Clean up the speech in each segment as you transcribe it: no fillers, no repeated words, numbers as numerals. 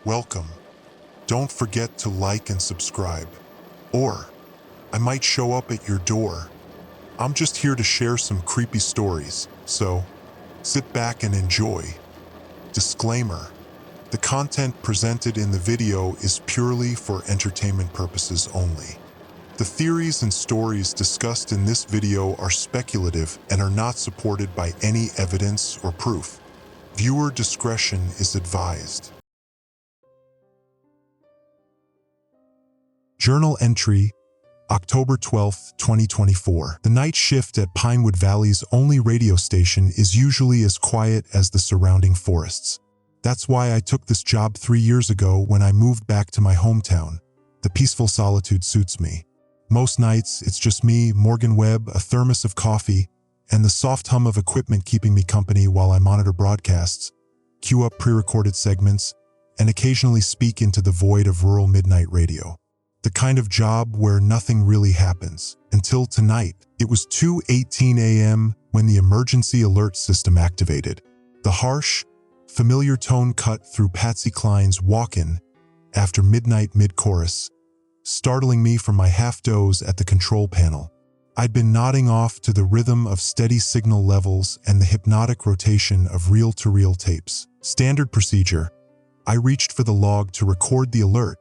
welcome. Don't forget to like and subscribe. Or, I might show up at your door. I'm just here to share some creepy stories, so sit back and enjoy. Disclaimer: the content presented in the video is purely for entertainment purposes only. The theories and stories discussed in this video are speculative and are not supported by any evidence or proof. Viewer discretion is advised. Journal entry, October 12, 2024. The night shift at Pinewood Valley's only radio station is usually as quiet as the surrounding forests. That's why I took this job 3 years ago when I moved back to my hometown. The peaceful solitude suits me. Most nights, it's just me, Morgan Webb, a thermos of coffee, and the soft hum of equipment keeping me company while I monitor broadcasts, queue up pre-recorded segments, and occasionally speak into the void of rural midnight radio. The kind of job where nothing really happens. Until tonight, it was 2:18 a.m. when the emergency alert system activated. The harsh, familiar tone cut through Patsy Cline's walk-in after midnight mid-chorus, startling me from my half-doze at the control panel. I'd been nodding off to the rhythm of steady signal levels and the hypnotic rotation of reel-to-reel tapes. Standard procedure. I reached for the log to record the alert,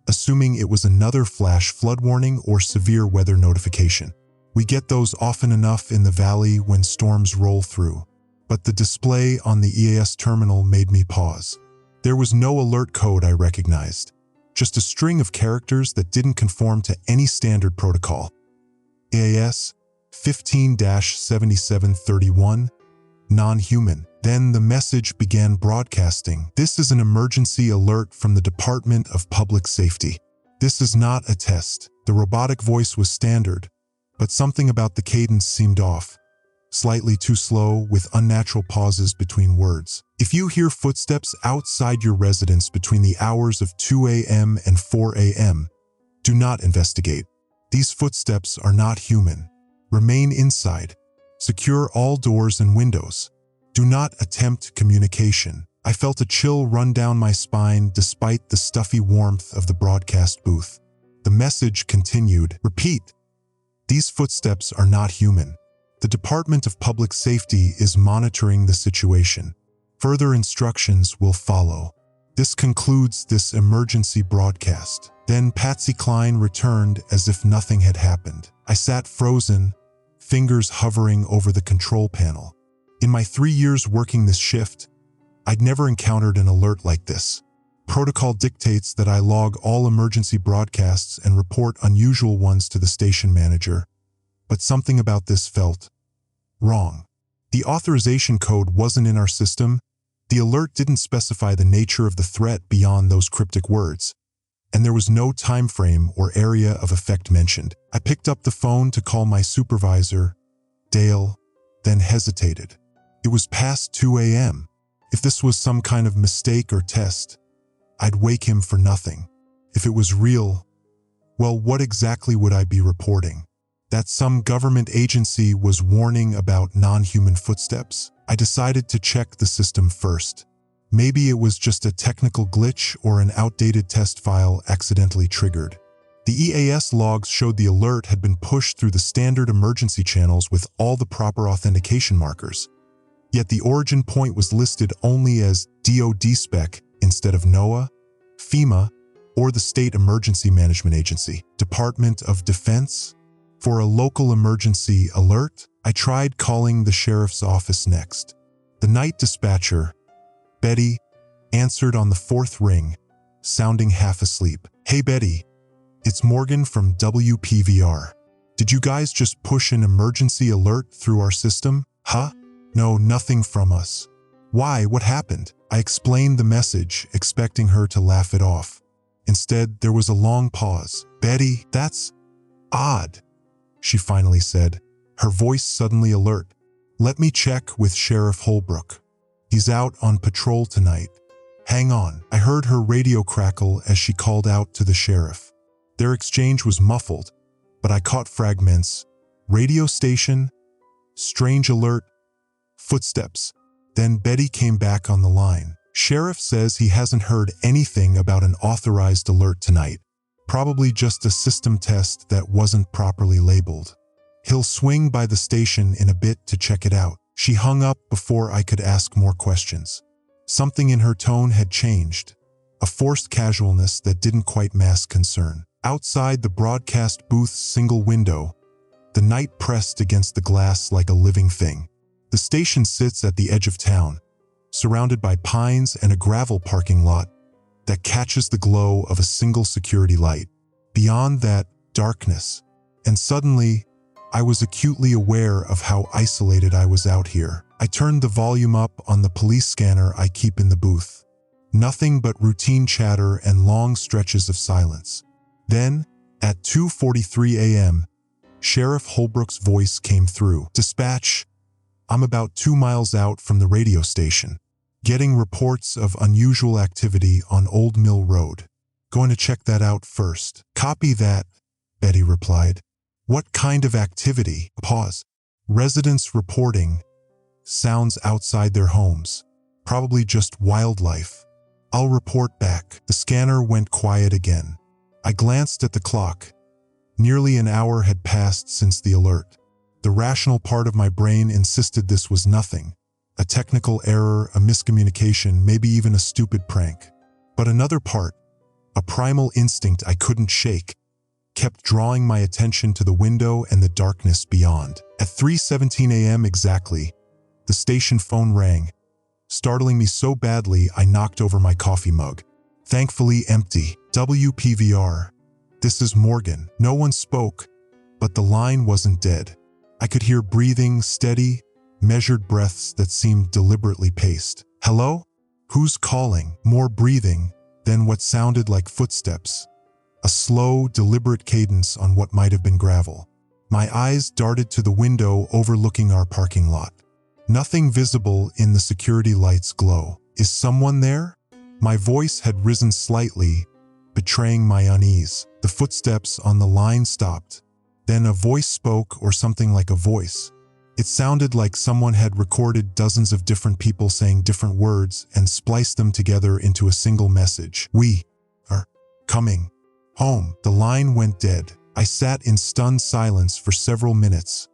assuming it was another flash flood warning or severe weather notification. We get those often enough in the valley when storms roll through. But the display on the EAS terminal made me pause. There was no alert code I recognized, just a string of characters that didn't conform to any standard protocol. EAS 15-7731, non-human. Then the message began broadcasting. This is an emergency alert from the Department of Public Safety. This is not a test. The robotic voice was standard, but something about the cadence seemed off. Slightly too slow, with unnatural pauses between words. If you hear footsteps outside your residence between the hours of 2 a.m. and 4 a.m., do not investigate. These footsteps are not human. Remain inside. Secure all doors and windows. Do not attempt communication. I felt a chill run down my spine despite the stuffy warmth of the broadcast booth. The message continued. Repeat. These footsteps are not human. The Department of Public Safety is monitoring the situation. Further instructions will follow. This concludes this emergency broadcast. Then Patsy Cline returned as if nothing had happened. I sat frozen, fingers hovering over the control panel. In my 3 years working this shift, I'd never encountered an alert like this. Protocol dictates that I log all emergency broadcasts and report unusual ones to the station manager, but something about this felt wrong. The authorization code wasn't in our system. The alert didn't specify the nature of the threat beyond those cryptic words, and there was no time frame or area of effect mentioned. I picked up the phone to call my supervisor, Dale, then hesitated. It was past 2 a.m. If this was some kind of mistake or test, I'd wake him for nothing. If it was real, well, what exactly would I be reporting? That some government agency was warning about non-human footsteps? I decided to check the system first. Maybe it was just a technical glitch or an outdated test file accidentally triggered. The EAS logs showed the alert had been pushed through the standard emergency channels with all the proper authentication markers. Yet the origin point was listed only as DoD spec instead of NOAA, FEMA, or the State Emergency Management Agency. Department of Defense? For a local emergency alert, I tried calling the sheriff's office next. The night dispatcher, Betty, answered on the 4th ring, sounding half asleep. Hey Betty, it's Morgan from WPVR. Did you guys just push an emergency alert through our system? Huh? No, nothing from us. Why? What happened? I explained the message, expecting her to laugh it off. Instead, there was a long pause. Betty, that's odd, she finally said, her voice suddenly alert. Let me check with Sheriff Holbrook. He's out on patrol tonight. Hang on. I heard her radio crackle as she called out to the sheriff. Their exchange was muffled, but I caught fragments. Radio station, strange alert, footsteps. Then Betty came back on the line. Sheriff says he hasn't heard anything about an authorized alert tonight. Probably just a system test that wasn't properly labeled. He'll swing by the station in a bit to check it out. She hung up before I could ask more questions. Something in her tone had changed. A forced casualness that didn't quite mask concern. Outside the broadcast booth's single window, the night pressed against the glass like a living thing. The station sits at the edge of town, surrounded by pines and a gravel parking lot that catches the glow of a single security light. Beyond that, darkness. And suddenly, I was acutely aware of how isolated I was out here. I turned the volume up on the police scanner I keep in the booth. Nothing but routine chatter and long stretches of silence. Then, at 2:43 a.m., Sheriff Holbrook's voice came through. "Dispatch, I'm about 2 miles out from the radio station, getting reports of unusual activity on Old Mill Road. Going to check that out first." "Copy that," Betty replied. "What kind of activity?" Pause. "Residents reporting sounds outside their homes. Probably just wildlife. I'll report back." The scanner went quiet again. I glanced at the clock. Nearly an hour had passed since the alert. The rational part of my brain insisted this was nothing. A technical error, a miscommunication, maybe even a stupid prank. But another part, a primal instinct I couldn't shake, kept drawing my attention to the window and the darkness beyond. At 3:17 a.m. exactly, the station phone rang, startling me so badly I knocked over my coffee mug. Thankfully empty. "WPVR. This is Morgan." No one spoke, but the line wasn't dead. I could hear breathing, steady, measured breaths that seemed deliberately paced. "Hello? Who's calling?" More breathing, then what sounded like footsteps. A slow, deliberate cadence on what might have been gravel. My eyes darted to the window overlooking our parking lot. Nothing visible in the security light's glow. "Is someone there?" My voice had risen slightly, betraying my unease. The footsteps on the line stopped. Then a voice spoke, or something like a voice. It sounded like someone had recorded dozens of different people saying different words and spliced them together into a single message. "We are coming home." The line went dead. I sat in stunned silence for several minutes,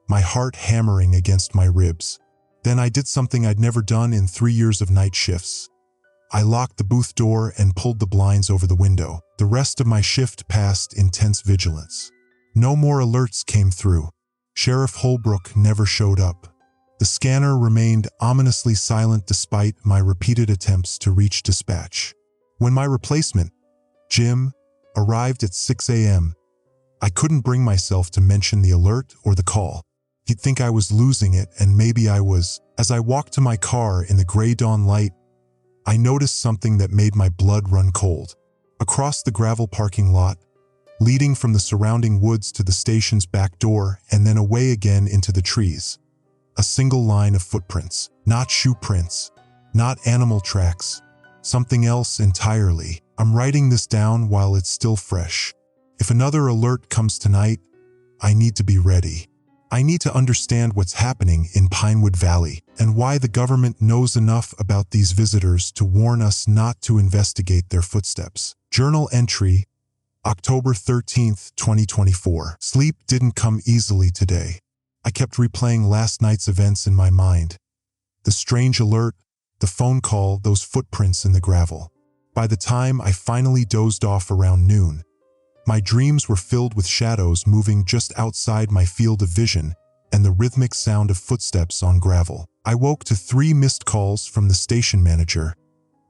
my heart hammering against my ribs. Then I did something I'd never done in 3 years of night shifts. I locked the booth door and pulled the blinds over the window. The rest of my shift passed in tense vigilance. No more alerts came through. Sheriff Holbrook never showed up. The scanner remained ominously silent despite my repeated attempts to reach dispatch. When my replacement, Jim, arrived at 6 a.m., I couldn't bring myself to mention the alert or the call. He'd think I was losing it, and maybe I was. As I walked to my car in the gray dawn light, I noticed something that made my blood run cold. Across the gravel parking lot, leading from the surrounding woods to the station's back door and then away again into the trees, a single line of footprints. Not shoe prints, not animal tracks, something else entirely. I'm writing this down while it's still fresh. If another alert comes tonight, I need to be ready. I need to understand what's happening in Pinewood Valley and why the government knows enough about these visitors to warn us not to investigate their footsteps. Journal entry, October 13th, 2024. Sleep didn't come easily today. I kept replaying last night's events in my mind. The strange alert, the phone call, those footprints in the gravel. By the time I finally dozed off around noon, my dreams were filled with shadows moving just outside my field of vision and the rhythmic sound of footsteps on gravel. I woke to 3 missed calls from the station manager,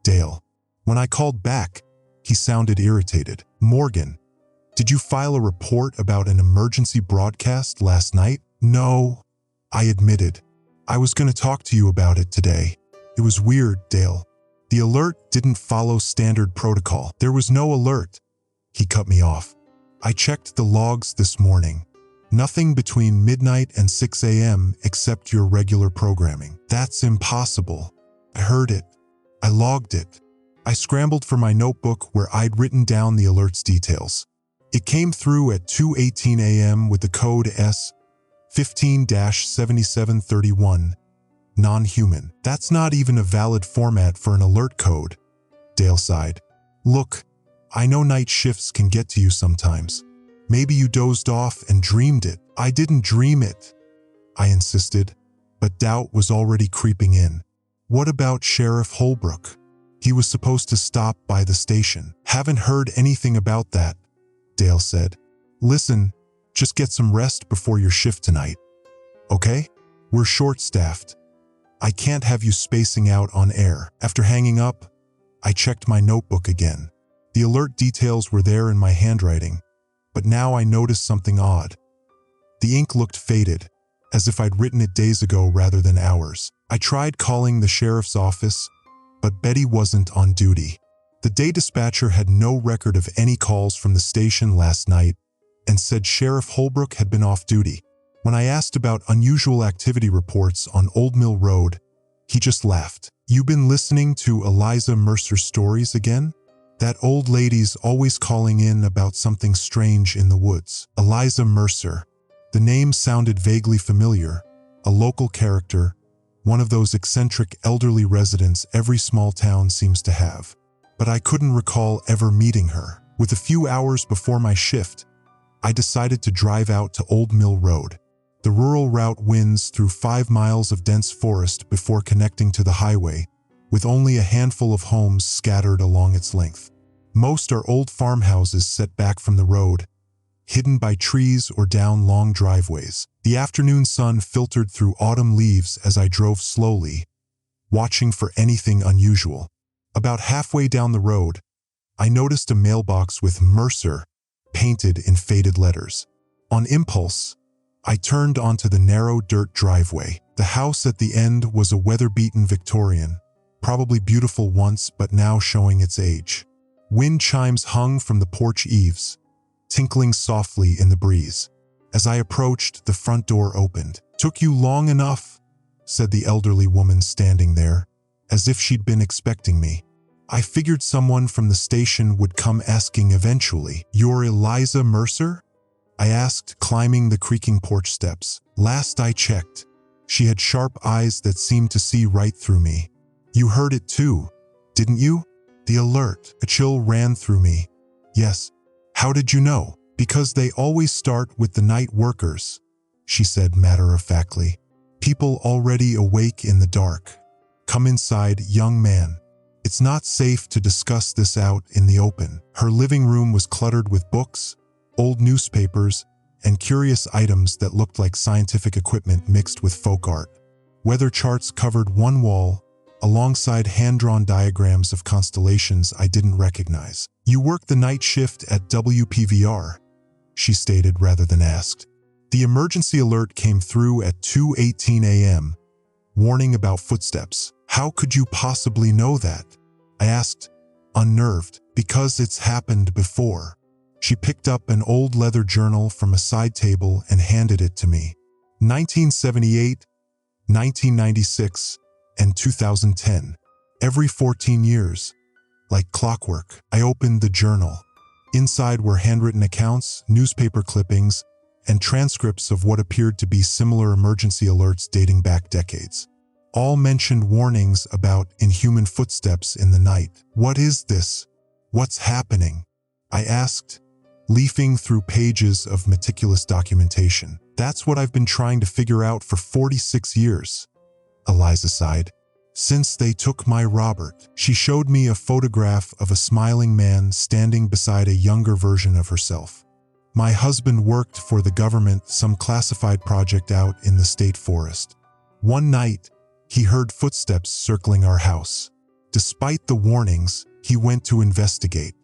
Dale. When I called back, he sounded irritated. "Morgan, did you file a report about an emergency broadcast last night?" "No," I admitted. "I was going to talk to you about it today." "It was weird, Dale. The alert didn't follow standard protocol." "There was no alert." He cut me off. "I checked the logs this morning. Nothing between midnight and 6 a.m. except your regular programming." "That's impossible." "I heard it. I logged it." I scrambled for my notebook where I'd written down the alert's details. It came through at 2:18 a.m. with the code S15-7731, Non-human. That's not even a valid format for an alert code. Dale sighed. Look, I know night shifts can get to you sometimes. Maybe you dozed off and dreamed it. I didn't dream it, I insisted, but doubt was already creeping in. What about Sheriff Holbrook? He was supposed to stop by the station. Haven't heard anything about that, Dale said. Listen, just get some rest before your shift tonight. Okay? We're short-staffed. I can't have you spacing out on air. After hanging up, I checked my notebook again. The alert details were there in my handwriting, but now I noticed something odd. The ink looked faded, as if I'd written it days ago rather than hours. I tried calling the sheriff's office, but Betty wasn't on duty. The day dispatcher had no record of any calls from the station last night and said Sheriff Holbrook had been off duty. When I asked about unusual activity reports on Old Mill Road, he just laughed. You been listening to Eliza Mercer's stories again? That old lady's always calling in about something strange in the woods. Eliza Mercer. The name sounded vaguely familiar. A local character, one of those eccentric elderly residents every small town seems to have. But I couldn't recall ever meeting her. With a few hours before my shift, I decided to drive out to Old Mill Road. The rural route winds through 5 miles of dense forest before connecting to the highway, with only a handful of homes scattered along its length. Most are old farmhouses set back from the road, hidden by trees or down long driveways. The afternoon sun filtered through autumn leaves as I drove slowly, watching for anything unusual. About halfway down the road, I noticed a mailbox with Mercer painted in faded letters. On impulse, I turned onto the narrow dirt driveway. The house at the end was a weather-beaten Victorian, probably beautiful once but now showing its age. Wind chimes hung from the porch eaves, tinkling softly in the breeze. As I approached, the front door opened. "Took you long enough," said the elderly woman standing there, as if she'd been expecting me. "I figured someone from the station would come asking eventually." "You're Eliza Mercer?" I asked, climbing the creaking porch steps. Last I checked, she had sharp eyes that seemed to see right through me. "You heard it too, didn't you? The alert." A chill ran through me. "Yes." "How did you know?" "Because they always start with the night workers," she said matter-of-factly. "People already awake in the dark. Come inside, young man. It's not safe to discuss this out in the open." Her living room was cluttered with books, old newspapers, and curious items that looked like scientific equipment mixed with folk art. Weather charts covered one wall, alongside hand-drawn diagrams of constellations I didn't recognize. "You work the night shift at WPVR," she stated rather than asked. The emergency alert came through at 2:18 a.m., warning about footsteps. "How could you possibly know that?" I asked, unnerved. "Because it's happened before." She picked up an old leather journal from a side table and handed it to me. 1978, 1996, and 2010. Every 14 years. Like clockwork. I opened the journal. Inside were handwritten accounts, newspaper clippings, and transcripts of what appeared to be similar emergency alerts dating back decades. All mentioned warnings about inhuman footsteps in the night. "What is this? What's happening?" I asked, leafing through pages of meticulous documentation. "That's what I've been trying to figure out for 46 years, Eliza sighed. "Since they took my Robert." She showed me a photograph of a smiling man standing beside a younger version of herself. "My husband worked for the government, some classified project out in the state forest. One night, he heard footsteps circling our house. Despite the warnings, he went to investigate."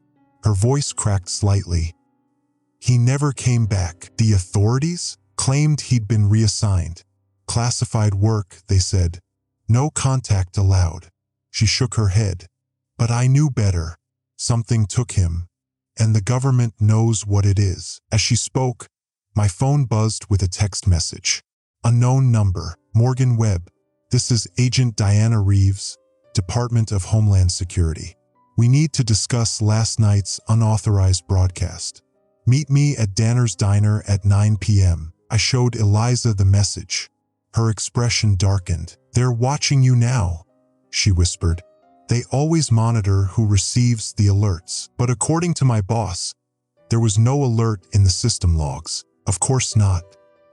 Her voice cracked slightly. "He never came back. The authorities claimed he'd been reassigned. Classified work, they said. No contact allowed." She shook her head. "But I knew better. Something took him, and the government knows what it is." As she spoke, my phone buzzed with a text message. "Unknown number. Morgan Webb. This is Agent Diana Reeves, Department of Homeland Security. We need to discuss last night's unauthorized broadcast. Meet me at Danner's Diner at 9 p.m. I showed Eliza the message. Her expression darkened. "They're watching you now," she whispered. "They always monitor who receives the alerts. But according to my boss, there was no alert in the system logs." "Of course not.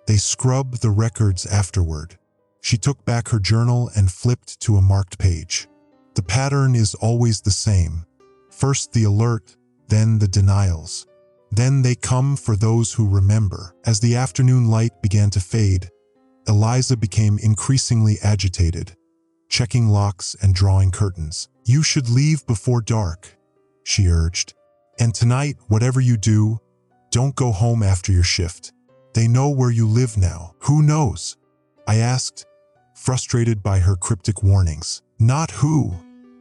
They scrub the records afterward." She took back her journal and flipped to a marked page. "The pattern is always the same. First the alert, then the denials. Then they come for those who remember." As the afternoon light began to fade, Eliza became increasingly agitated, checking locks and drawing curtains. "You should leave before dark," she urged. "And tonight, whatever you do, don't go home after your shift. They know where you live now." "Who knows?" I asked, frustrated by her cryptic warnings. "Not who,"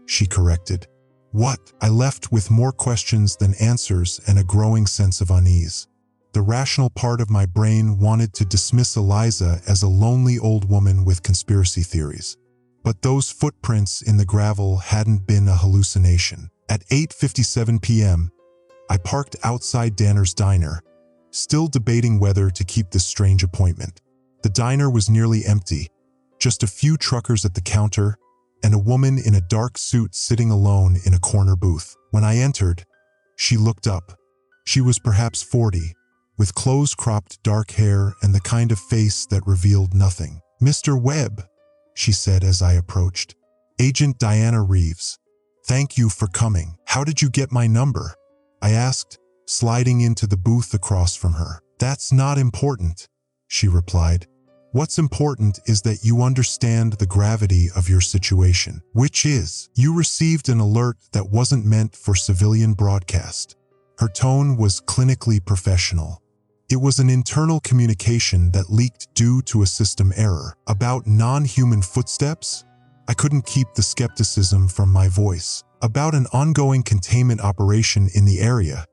she corrected. "What?" I left with more questions than answers and a growing sense of unease. The rational part of my brain wanted to dismiss Eliza as a lonely old woman with conspiracy theories. But those footprints in the gravel hadn't been a hallucination. At 8:57 p.m., I parked outside Danner's diner, still debating whether to keep this strange appointment. The diner was nearly empty, just a few truckers at the counter, and a woman in a dark suit sitting alone in a corner booth. When I entered, she looked up. She was perhaps 40, with close-cropped dark hair and the kind of face that revealed nothing. "Mr. Webb," she said as I approached. "Agent Diana Reeves. Thank you for coming. How did you get my number?" I asked, sliding into the booth across from her. "That's not important," she replied. "What's important is that you understand the gravity of your situation, which is, you received an alert that wasn't meant for civilian broadcast." Her tone was clinically professional. It was an internal communication that leaked due to a system error. "About non-human footsteps?" I couldn't keep the skepticism from my voice. "About an ongoing containment operation in the area,"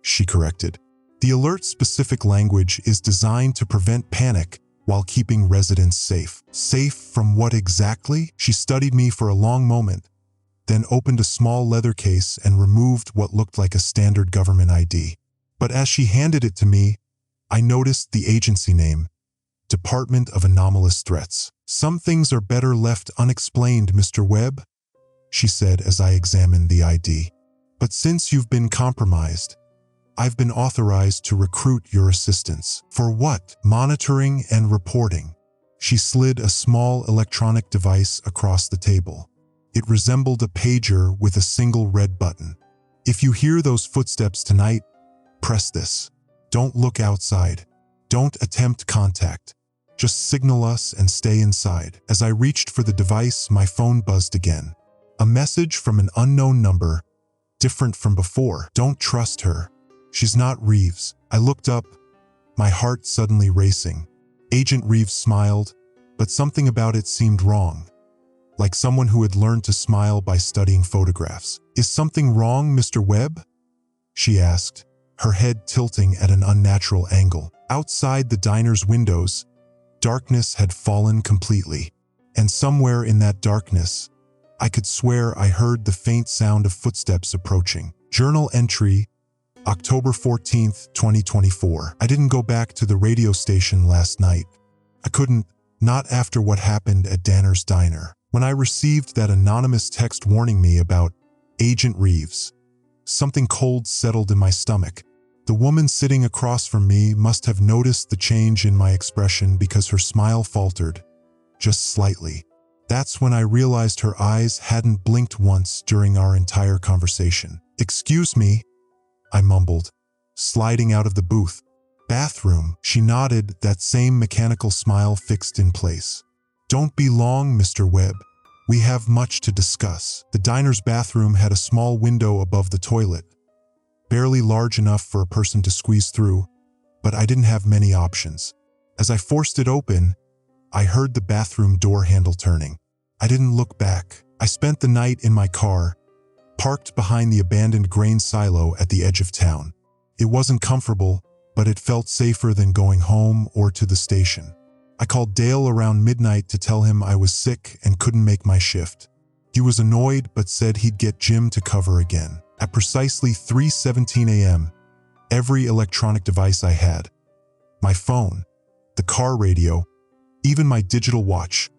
she corrected. "The alert-specific language is designed to prevent panic while keeping residents safe." "Safe from what exactly?" She studied me for a long moment, then opened a small leather case and removed what looked like a standard government ID. But as she handed it to me, I noticed the agency name, Department of Anomalous Threats. "Some things are better left unexplained, Mr. Webb," she said as I examined the ID. "But since you've been compromised, I've been authorized to recruit your assistance." "For what?" "Monitoring and reporting." She slid a small electronic device across the table. It resembled a pager with a single red button. "If you hear those footsteps tonight, press this. Don't look outside. Don't attempt contact. Just signal us and stay inside." As I reached for the device, my phone buzzed again. A message from an unknown number, different from before. "Don't trust her. She's not Reeves." I looked up, my heart suddenly racing. Agent Reeves smiled, but something about it seemed wrong, like someone who had learned to smile by studying photographs. "Is something wrong, Mr. Webb?" she asked, her head tilting at an unnatural angle. Outside the diner's windows, darkness had fallen completely, and somewhere in that darkness, I could swear I heard the faint sound of footsteps approaching. Journal entry, October 14th, 2024. I didn't go back to the radio station last night. I couldn't, not after what happened at Danner's diner. When I received that anonymous text warning me about Agent Reeves, something cold settled in my stomach. The woman sitting across from me must have noticed the change in my expression because her smile faltered, just slightly. That's when I realized her eyes hadn't blinked once during our entire conversation. "Excuse me," I mumbled, sliding out of the booth. "Bathroom." She nodded, that same mechanical smile fixed in place. "Don't be long, Mr. Webb. We have much to discuss." The diner's bathroom had a small window above the toilet, barely large enough for a person to squeeze through, but I didn't have many options. As I forced it open, I heard the bathroom door handle turning. I didn't look back. I spent the night in my car, parked behind the abandoned grain silo at the edge of town. It wasn't comfortable, but it felt safer than going home or to the station. I called Dale around midnight to tell him I was sick and couldn't make my shift. He was annoyed but said he'd get Jim to cover again. At precisely 3:17 a.m., every electronic device I had, my phone, the car radio, even my digital watch,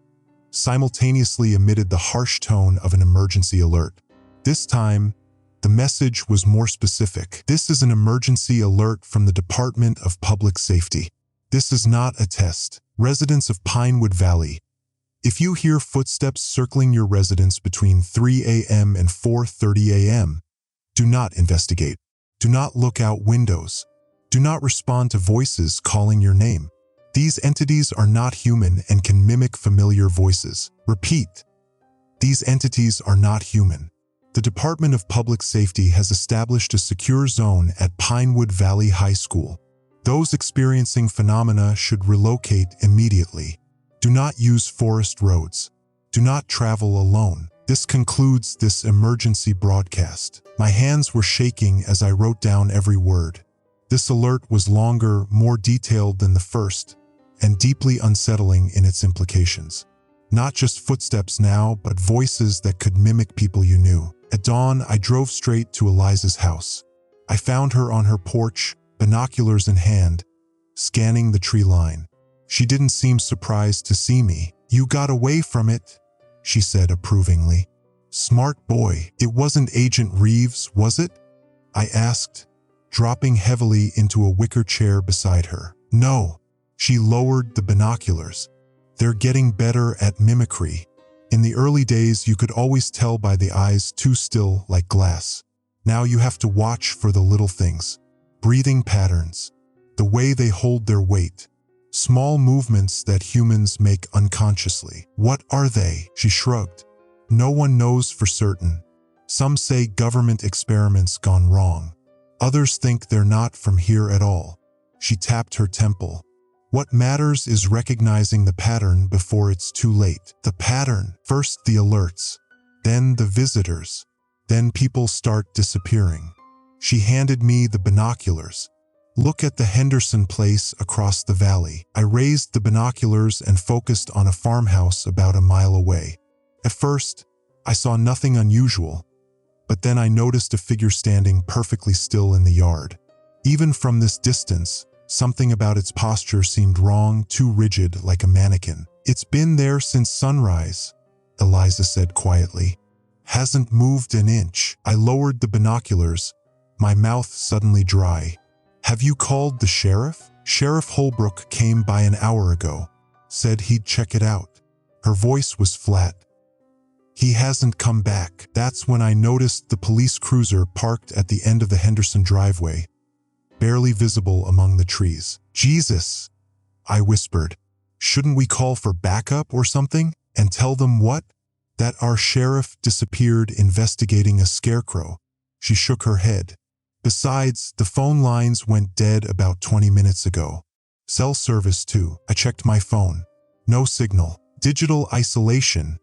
simultaneously emitted the harsh tone of an emergency alert. This time, the message was more specific. This is an emergency alert from the Department of Public Safety. This is not a test. Residents of Pinewood Valley, if you hear footsteps circling your residence between 3 a.m. and 4:30 a.m., do not investigate. Do not look out windows. Do not respond to voices calling your name. These entities are not human and can mimic familiar voices. Repeat, these entities are not human. The Department of Public Safety has established a secure zone at Pinewood Valley High School. Those experiencing phenomena should relocate immediately. Do not use forest roads. Do not travel alone. This concludes this emergency broadcast. My hands were shaking as I wrote down every word. This alert was longer, more detailed than the first, and deeply unsettling in its implications. Not just footsteps now, but voices that could mimic people you knew. At dawn, I drove straight to Eliza's house. I found her on her porch, binoculars in hand, scanning the tree line. She didn't seem surprised to see me. "You got away from it," she said approvingly. "Smart boy. It wasn't Agent Reeves, was it?" I asked, dropping heavily into a wicker chair beside her. "No." She lowered the binoculars. "They're getting better at mimicry. In the early days, you could always tell by the eyes too still like glass. Now you have to watch for the little things. Breathing patterns. The way they hold their weight. Small movements that humans make unconsciously." "What are they?" She shrugged. "No one knows for certain. Some say government experiments gone wrong. Others think they're not from here at all." She tapped her temple. "What matters is recognizing the pattern before it's too late." The pattern. First the alerts, then the visitors, then people start disappearing. She handed me the binoculars. "Look at the Henderson place across the valley." I raised the binoculars and focused on a farmhouse about a mile away. At first, I saw nothing unusual, but then I noticed a figure standing perfectly still in the yard. Even from this distance, something about its posture seemed wrong, too rigid, like a mannequin. "It's been there since sunrise," Eliza said quietly. "Hasn't moved an inch." I lowered the binoculars, my mouth suddenly dry. "Have you called the sheriff?" "Sheriff Holbrook came by an hour ago. Said he'd check it out." Her voice was flat. "He hasn't come back." That's when I noticed the police cruiser parked at the end of the Henderson driveway, barely visible among the trees. "Jesus," I whispered. "Shouldn't we call for backup or something? And tell them what?" "That our sheriff disappeared investigating a scarecrow." She shook her head. "Besides, the phone lines went dead about 20 minutes ago. Cell service too." I checked my phone. No signal. "Digital isolation,"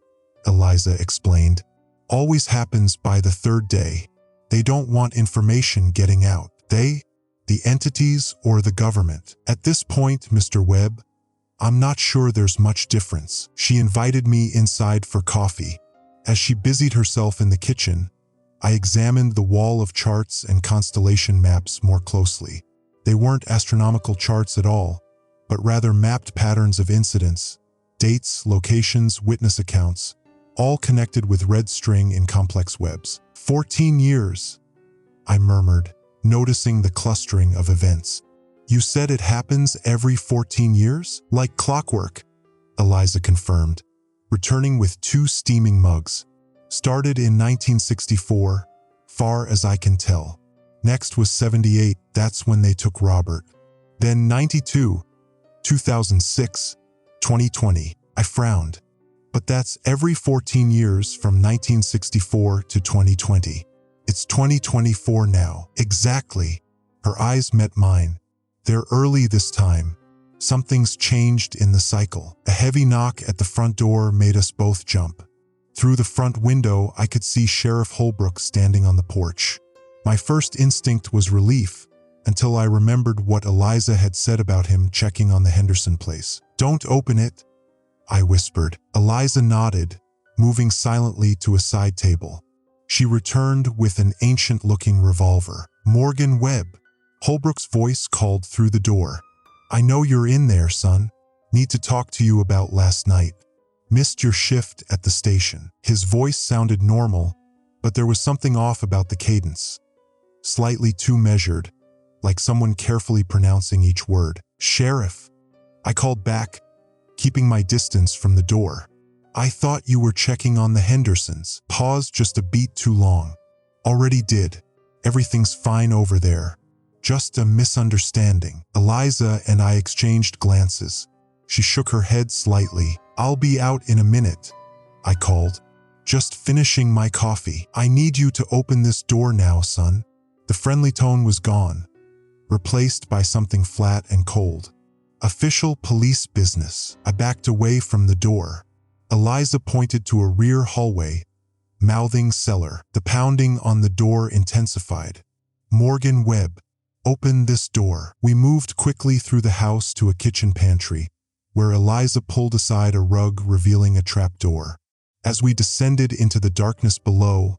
Eliza explained. "Always happens by the third day. They don't want information getting out." "They? The entities or the government?" "At this point, Mr. Webb, I'm not sure there's much difference." She invited me inside for coffee. As she busied herself in the kitchen, I examined the wall of charts and constellation maps more closely. They weren't astronomical charts at all, but rather mapped patterns of incidents, dates, locations, witness accounts, all connected with red string in complex webs. 14 years, I murmured, noticing the clustering of events. "You said it happens every 14 years? Like clockwork," Eliza confirmed, returning with 2 steaming mugs. "Started in 1964, far as I can tell. Next was 78, that's when they took Robert. Then 92, 2006, 2020. I frowned. "But that's every 14 years from 1964 to 2020. It's 2024 now." "Exactly." Her eyes met mine. "They're early this time. Something's changed in the cycle." A heavy knock at the front door made us both jump. Through the front window, I could see Sheriff Holbrook standing on the porch. My first instinct was relief, until I remembered what Eliza had said about him checking on the Henderson place. "Don't open it," I whispered. Eliza nodded, moving silently to a side table. She returned with an ancient-looking revolver. "Morgan Webb," Holbrook's voice called through the door. "I know you're in there, son. Need to talk to you about last night." Missed your shift at the station. His voice sounded normal, but there was something off about the cadence. Slightly too measured, like someone carefully pronouncing each word. Sheriff. I called back, keeping my distance from the door. I thought you were checking on the Hendersons. Paused just a beat too long. Already did. Everything's fine over there. Just a misunderstanding. Eliza and I exchanged glances. She shook her head slightly. I'll be out in a minute, I called. Just finishing my coffee. I need you to open this door now, son. The friendly tone was gone, replaced by something flat and cold. Official police business. I backed away from the door. Eliza pointed to a rear hallway, mouthing cellar. The pounding on the door intensified. Morgan Webb, open this door. We moved quickly through the house to a kitchen pantry, where Eliza pulled aside a rug revealing a trapdoor. As we descended into the darkness below,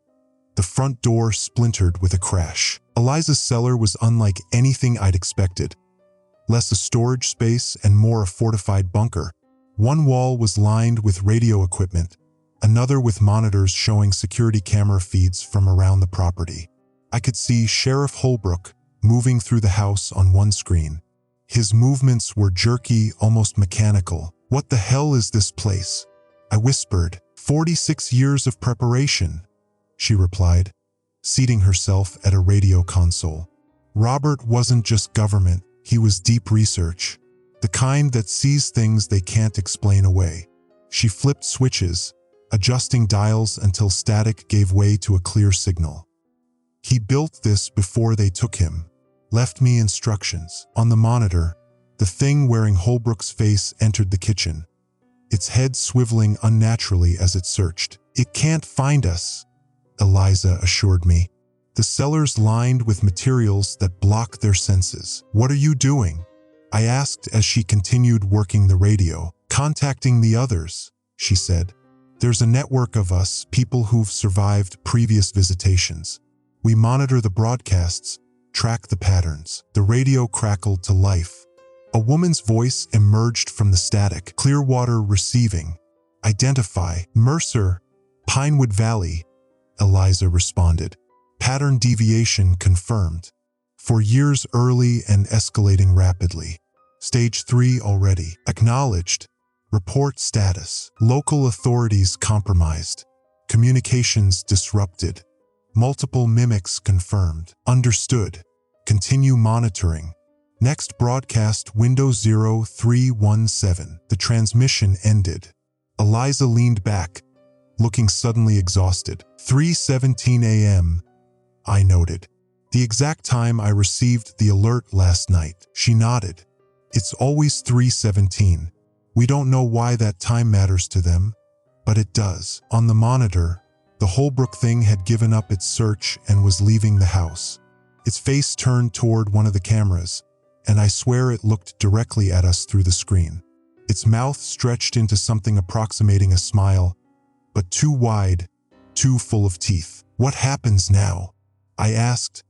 the front door splintered with a crash. Eliza's cellar was unlike anything I'd expected. Less a storage space and more a fortified bunker. One wall was lined with radio equipment, another with monitors showing security camera feeds from around the property. I could see Sheriff Holbrook moving through the house on one screen. His movements were jerky, almost mechanical. What the hell is this place? I whispered. 46 years of preparation, she replied, seating herself at a radio console. Robert wasn't just government, he was deep research. The kind that sees things they can't explain away. She flipped switches, adjusting dials until static gave way to a clear signal. He built this before they took him. Left me instructions. On the monitor, the thing wearing Holbrook's face entered the kitchen, its head swiveling unnaturally as it searched. It can't find us, Eliza assured me. The cellar's lined with materials that block their senses. What are you doing? I asked as she continued working the radio. Contacting the others, she said. There's a network of us, people who've survived previous visitations. We monitor the broadcasts, track the patterns. The radio crackled to life. A woman's voice emerged from the static. Clearwater receiving. Identify. Mercer, Pinewood Valley, Eliza responded. Pattern deviation confirmed. For years early and escalating rapidly. Stage 3 already. Acknowledged. Report status. Local authorities compromised. Communications disrupted. Multiple mimics confirmed. Understood. Continue monitoring. Next broadcast Windows 0317. The transmission ended. Eliza leaned back, looking suddenly exhausted. 3:17 a.m., I noted. The exact time I received the alert last night. She nodded. It's always 3:17. We don't know why that time matters to them, but it does. On the monitor, the Holbrook thing had given up its search and was leaving the house. Its face turned toward one of the cameras, and I swear it looked directly at us through the screen. Its mouth stretched into something approximating a smile, but too wide, too full of teeth. What happens now? I asked,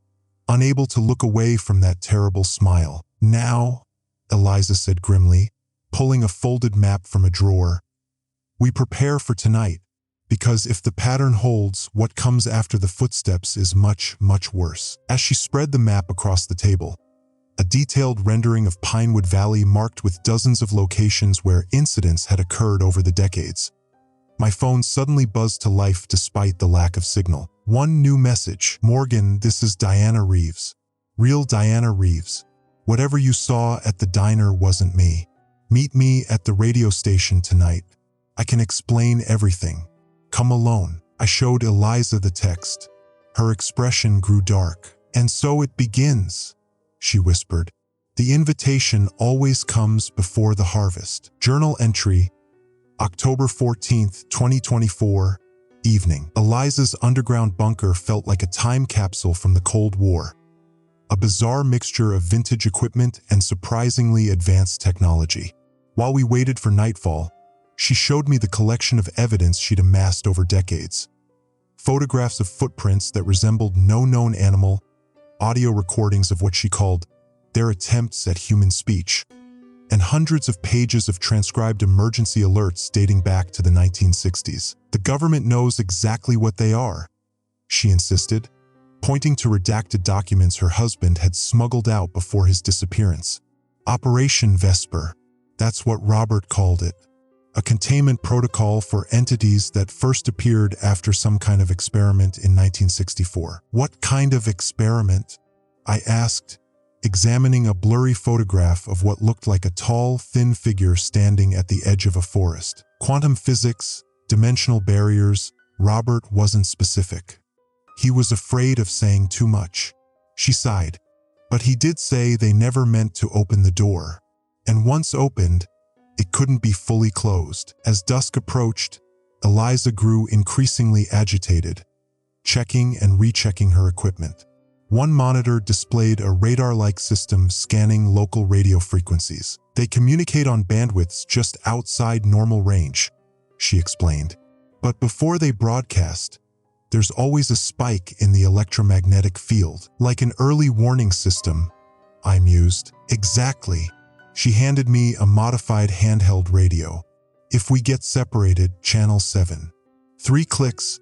unable to look away from that terrible smile. Now, Eliza said grimly, pulling a folded map from a drawer. We prepare for tonight, because if the pattern holds, what comes after the footsteps is much, much worse. As she spread the map across the table, a detailed rendering of Pinewood Valley marked with dozens of locations where incidents had occurred over the decades. My phone suddenly buzzed to life despite the lack of signal. One new message. Morgan, this is Diana Reeves. Real Diana Reeves. Whatever you saw at the diner wasn't me. Meet me at the radio station tonight. I can explain everything. Come alone. I showed Eliza the text. Her expression grew dark. And so it begins, she whispered. The invitation always comes before the harvest. Journal entry, October 14th, 2024, evening. Eliza's underground bunker felt like a time capsule from the Cold War. A bizarre mixture of vintage equipment and surprisingly advanced technology. While we waited for nightfall, she showed me the collection of evidence she'd amassed over decades. Photographs of footprints that resembled no known animal, audio recordings of what she called their attempts at human speech, and hundreds of pages of transcribed emergency alerts dating back to the 1960s. The government knows exactly what they are, she insisted, pointing to redacted documents her husband had smuggled out before his disappearance. Operation Vesper, that's what Robert called it. A containment protocol for entities that first appeared after some kind of experiment in 1964. What kind of experiment? I asked, examining a blurry photograph of what looked like a tall, thin figure standing at the edge of a forest. Quantum physics, dimensional barriers, Robert wasn't specific. He was afraid of saying too much. She sighed. But he did say they never meant to open the door. And once opened, it couldn't be fully closed. As dusk approached, Eliza grew increasingly agitated, checking and rechecking her equipment. One monitor displayed a radar-like system scanning local radio frequencies. They communicate on bandwidths just outside normal range, she explained. But before they broadcast, there's always a spike in the electromagnetic field, like an early warning system, I mused. Exactly. She handed me a modified handheld radio. If we get separated, channel 7. 3 clicks,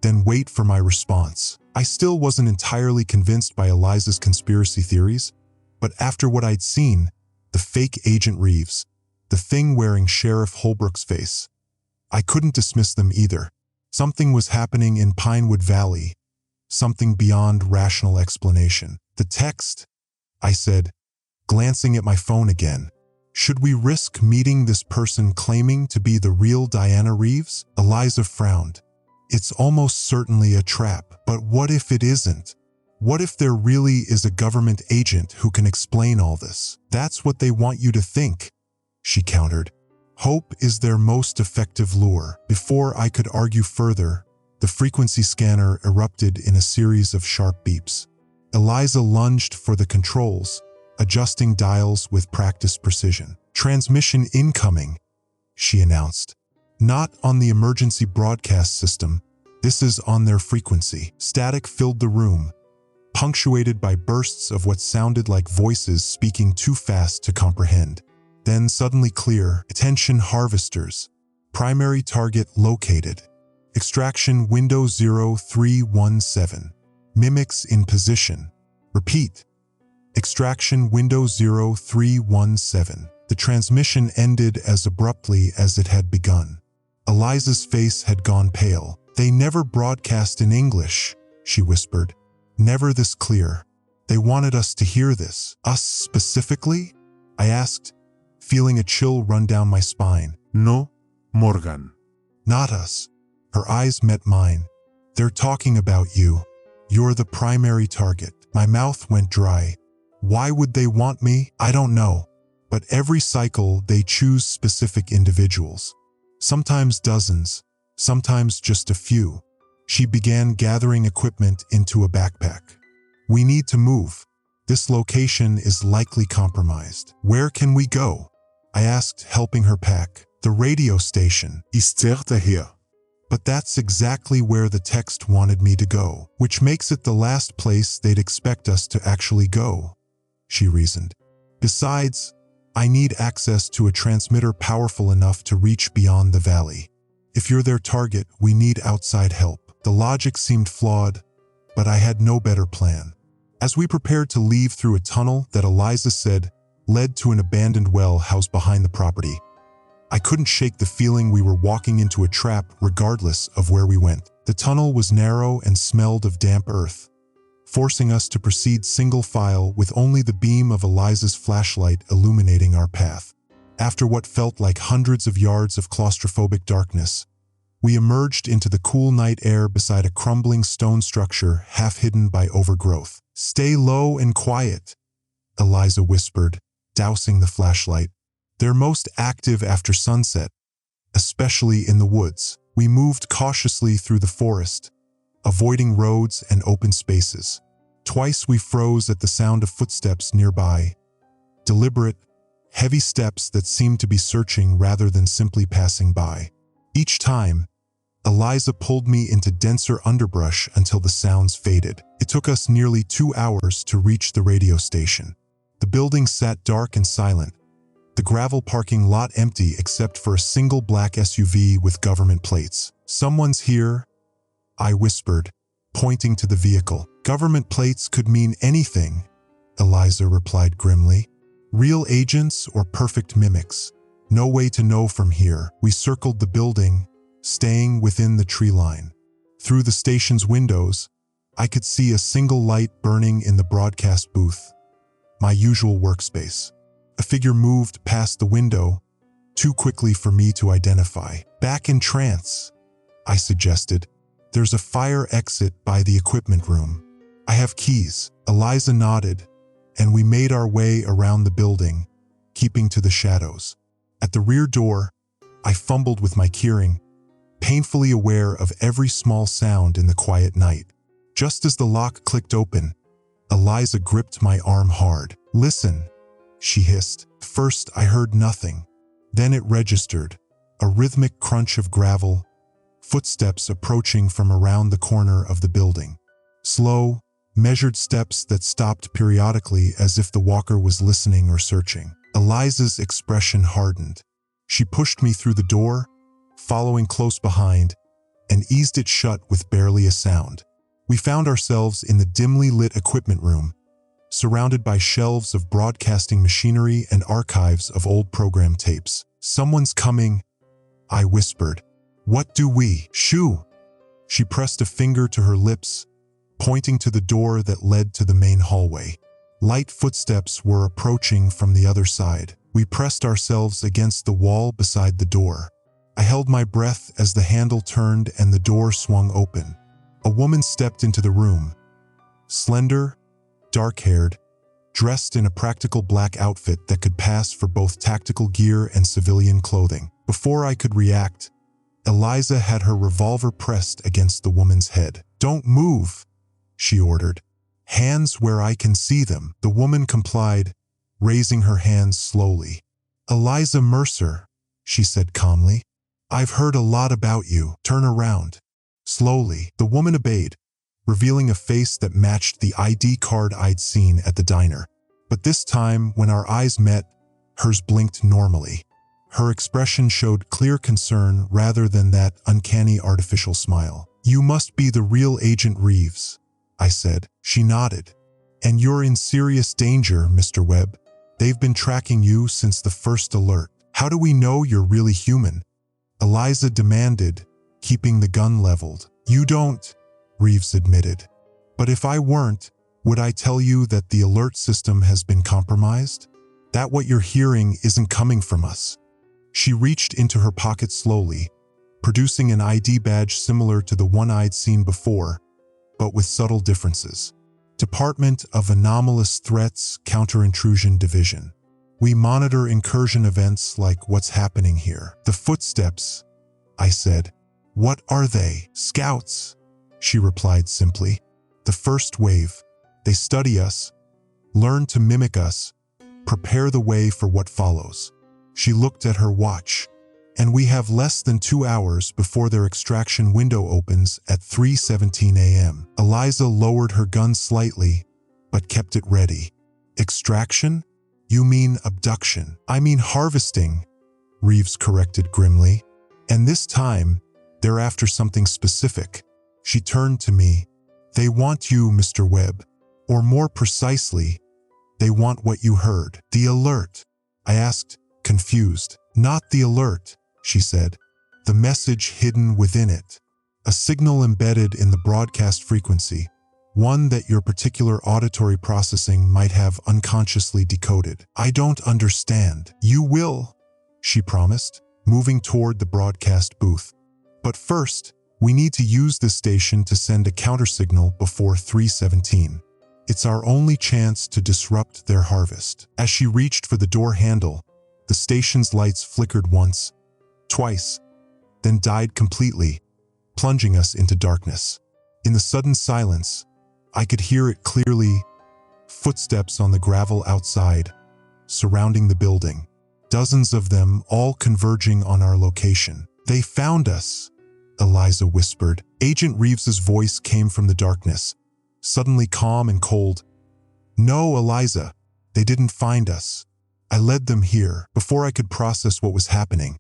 then wait for my response. I still wasn't entirely convinced by Eliza's conspiracy theories, but after what I'd seen, the fake Agent Reeves, the thing wearing Sheriff Holbrook's face, I couldn't dismiss them either. Something was happening in Pinewood Valley, something beyond rational explanation. The text, I said, glancing at my phone again. Should we risk meeting this person claiming to be the real Diana Reeves? Eliza frowned. It's almost certainly a trap, but what if it isn't? What if there really is a government agent who can explain all this? That's what they want you to think, she countered. Hope is their most effective lure. Before I could argue further, the frequency scanner erupted in a series of sharp beeps. Eliza lunged for the controls, adjusting dials with practiced precision. Transmission incoming, she announced. Not on the emergency broadcast system. This is on their frequency. Static filled the room, punctuated by bursts of what sounded like voices speaking too fast to comprehend. Then suddenly clear. Attention harvesters. Primary target located. Extraction window 0317. Mimics in position. Repeat. Extraction window 0317. The transmission ended as abruptly as it had begun. Eliza's face had gone pale. They never broadcast in English, she whispered. Never this clear. They wanted us to hear this. Us specifically? I asked, feeling a chill run down my spine. No, Morgan. Not us. Her eyes met mine. They're talking about you. You're the primary target. My mouth went dry. Why would they want me? I don't know. But every cycle they choose specific individuals. Sometimes dozens, sometimes just a few. She began gathering equipment into a backpack. We need to move. This location is likely compromised. Where can we go? I asked, helping her pack. The radio station. Ist here. But that's exactly where the text wanted me to go, which makes it the last place they'd expect us to actually go, she reasoned. Besides, I need access to a transmitter powerful enough to reach beyond the valley. If you're their target, we need outside help. The logic seemed flawed, but I had no better plan. As we prepared to leave through a tunnel that Eliza said led to an abandoned well housed behind the property, I couldn't shake the feeling we were walking into a trap regardless of where we went. The tunnel was narrow and smelled of damp earth, forcing us to proceed single file with only the beam of Eliza's flashlight illuminating our path. After what felt like hundreds of yards of claustrophobic darkness, we emerged into the cool night air beside a crumbling stone structure half hidden by overgrowth. Stay low and quiet, Eliza whispered, dousing the flashlight. They're most active after sunset, especially in the woods. We moved cautiously through the forest, avoiding roads and open spaces. Twice we froze at the sound of footsteps nearby, deliberate, heavy steps that seemed to be searching rather than simply passing by. Each time, Eliza pulled me into denser underbrush until the sounds faded. It took us nearly 2 hours to reach the radio station. The building sat dark and silent, the gravel parking lot empty except for a single black SUV with government plates. "Someone's here," I whispered, pointing to the vehicle. "Government plates could mean anything," Eliza replied grimly. "Real agents or perfect mimics. No way to know from here." We circled the building, staying within the tree line. Through the station's windows, I could see a single light burning in the broadcast booth, my usual workspace. A figure moved past the window, too quickly for me to identify. "Back in trance," I suggested. "There's a fire exit by the equipment room. I have keys." Eliza nodded, and we made our way around the building, keeping to the shadows. At the rear door, I fumbled with my keyring, painfully aware of every small sound in the quiet night. Just as the lock clicked open, Eliza gripped my arm hard. "Listen," she hissed. First, I heard nothing. Then it registered, a rhythmic crunch of gravel, footsteps approaching from around the corner of the building. Slow, measured steps that stopped periodically as if the walker was listening or searching. Eliza's expression hardened. She pushed me through the door, following close behind, and eased it shut with barely a sound. We found ourselves in the dimly lit equipment room, surrounded by shelves of broadcasting machinery and archives of old program tapes. "Someone's coming," I whispered. "What do we?" "Shoo!" She pressed a finger to her lips, pointing to the door that led to the main hallway. Light footsteps were approaching from the other side. We pressed ourselves against the wall beside the door. I held my breath as the handle turned and the door swung open. A woman stepped into the room, slender, dark-haired, dressed in a practical black outfit that could pass for both tactical gear and civilian clothing. Before I could react, Eliza had her revolver pressed against the woman's head. "Don't move," she ordered. "Hands where I can see them." The woman complied, raising her hands slowly. "Eliza Mercer," she said calmly. "I've heard a lot about you. Turn around." Slowly, the woman obeyed, revealing a face that matched the ID card I'd seen at the diner. But this time, when our eyes met, hers blinked normally. Her expression showed clear concern rather than that uncanny artificial smile. "You must be the real Agent Reeves," I said. She nodded. "And you're in serious danger, Mr. Webb. They've been tracking you since the first alert." "How do we know you're really human?" Eliza demanded, keeping the gun leveled. "You don't," Reeves admitted. "But if I weren't, would I tell you that the alert system has been compromised? That what you're hearing isn't coming from us." She reached into her pocket slowly, producing an ID badge similar to the one I'd seen before, but with subtle differences. "Department of Anomalous Threats Counter-Intrusion Division. We monitor incursion events like what's happening here." "The footsteps," I said. "What are they?" "Scouts," she replied simply. "The first wave. They study us, learn to mimic us, prepare the way for what follows." She looked at her watch. "And we have less than 2 hours before their extraction window opens at 3:17 a.m. Eliza lowered her gun slightly, but kept it ready. "Extraction? You mean abduction." "I mean harvesting," Reeves corrected grimly. "And this time, they're after something specific." She turned to me. "They want you, Mr. Webb. Or more precisely, they want what you heard." "The alert?" I asked, confused. "Not the alert," she said. "The message hidden within it. A signal embedded in the broadcast frequency. One that your particular auditory processing might have unconsciously decoded." "I don't understand." "You will," she promised, moving toward the broadcast booth. "But first, we need to use this station to send a countersignal before 3:17. It's our only chance to disrupt their harvest." As she reached for the door handle, the station's lights flickered once, twice, then died completely, plunging us into darkness. In the sudden silence, I could hear it clearly, footsteps on the gravel outside, surrounding the building. Dozens of them, all converging on our location. "They found us," Eliza whispered. Agent Reeves's voice came from the darkness, suddenly calm and cold. "No, Eliza, they didn't find us. I led them here. Before I could process what was happening,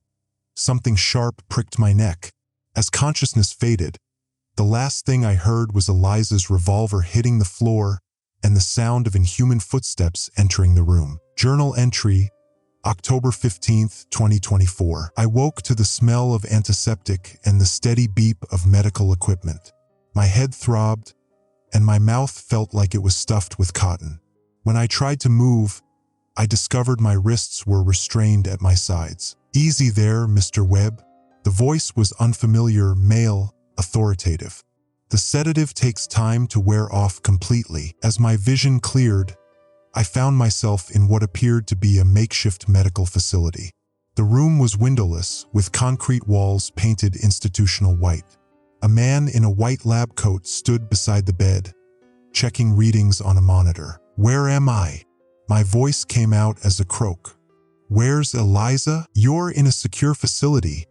something sharp pricked my neck. As consciousness faded, the last thing I heard was Eliza's revolver hitting the floor and the sound of inhuman footsteps entering the room. Journal entry, October 15th, 2024. I woke to the smell of antiseptic and the steady beep of medical equipment. My head throbbed, and my mouth felt like it was stuffed with cotton. When I tried to move, I discovered my wrists were restrained at my sides. "Easy there, Mr. Webb." The voice was unfamiliar, male, authoritative. "The sedative takes time to wear off completely." As my vision cleared, I found myself in what appeared to be a makeshift medical facility. The room was windowless, with concrete walls painted institutional white. A man in a white lab coat stood beside the bed, checking readings on a monitor. "Where am I?" My voice came out as a croak. "Where's Eliza?" "You're in a secure facility,"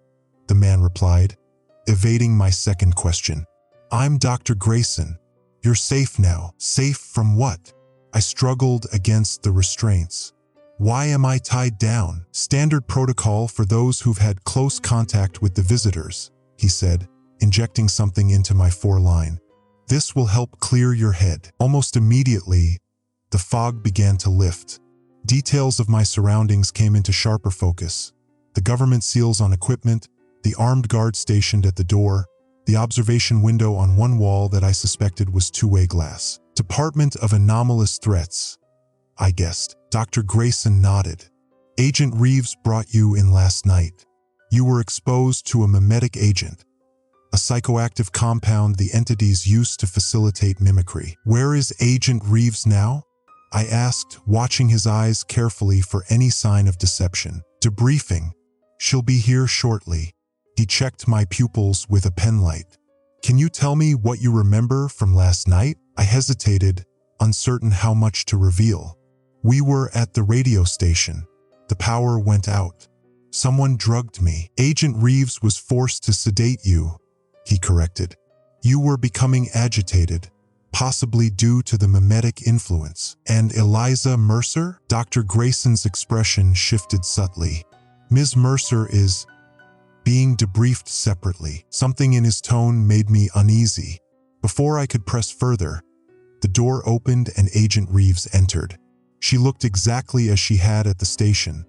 the man replied, evading my second question. "I'm Dr. Grayson. You're safe now." "Safe from what?" I struggled against the restraints. "Why am I tied down?" "Standard protocol for those who've had close contact with the visitors," he said, injecting something into my foreline. "This will help clear your head." Almost immediately, the fog began to lift. Details of my surroundings came into sharper focus. The government seals on equipment, the armed guard stationed at the door, the observation window on one wall that I suspected was two-way glass. "Department of Anomalous Threats," I guessed. Dr. Grayson nodded. "Agent Reeves brought you in last night. You were exposed to a mimetic agent, a psychoactive compound the entities used to facilitate mimicry." "Where is Agent Reeves now?" I asked, watching his eyes carefully for any sign of deception. "Debriefing. She'll be here shortly." He checked my pupils with a penlight. "Can you tell me what you remember from last night?" I hesitated, uncertain how much to reveal. "We were at the radio station. The power went out. Someone drugged me." "Agent Reeves was forced to sedate you," he corrected. "You were becoming agitated, possibly due to the mimetic influence." "And Eliza Mercer?" Dr. Grayson's expression shifted subtly. "Ms. Mercer is being debriefed separately." Something in his tone made me uneasy. Before I could press further, the door opened and Agent Reeves entered. She looked exactly as she had at the station.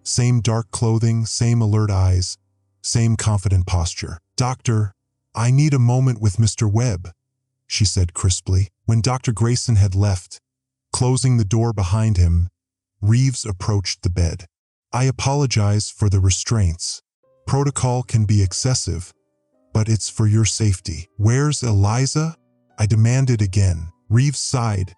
Same dark clothing, same alert eyes, same confident posture. "Doctor, I need a moment with Mr. Webb," she said crisply. When Dr. Grayson had left, closing the door behind him, Reeves approached the bed. "I apologize for the restraints. Protocol can be excessive, but it's for your safety." "Where's Eliza?" I demanded again. Reeves sighed,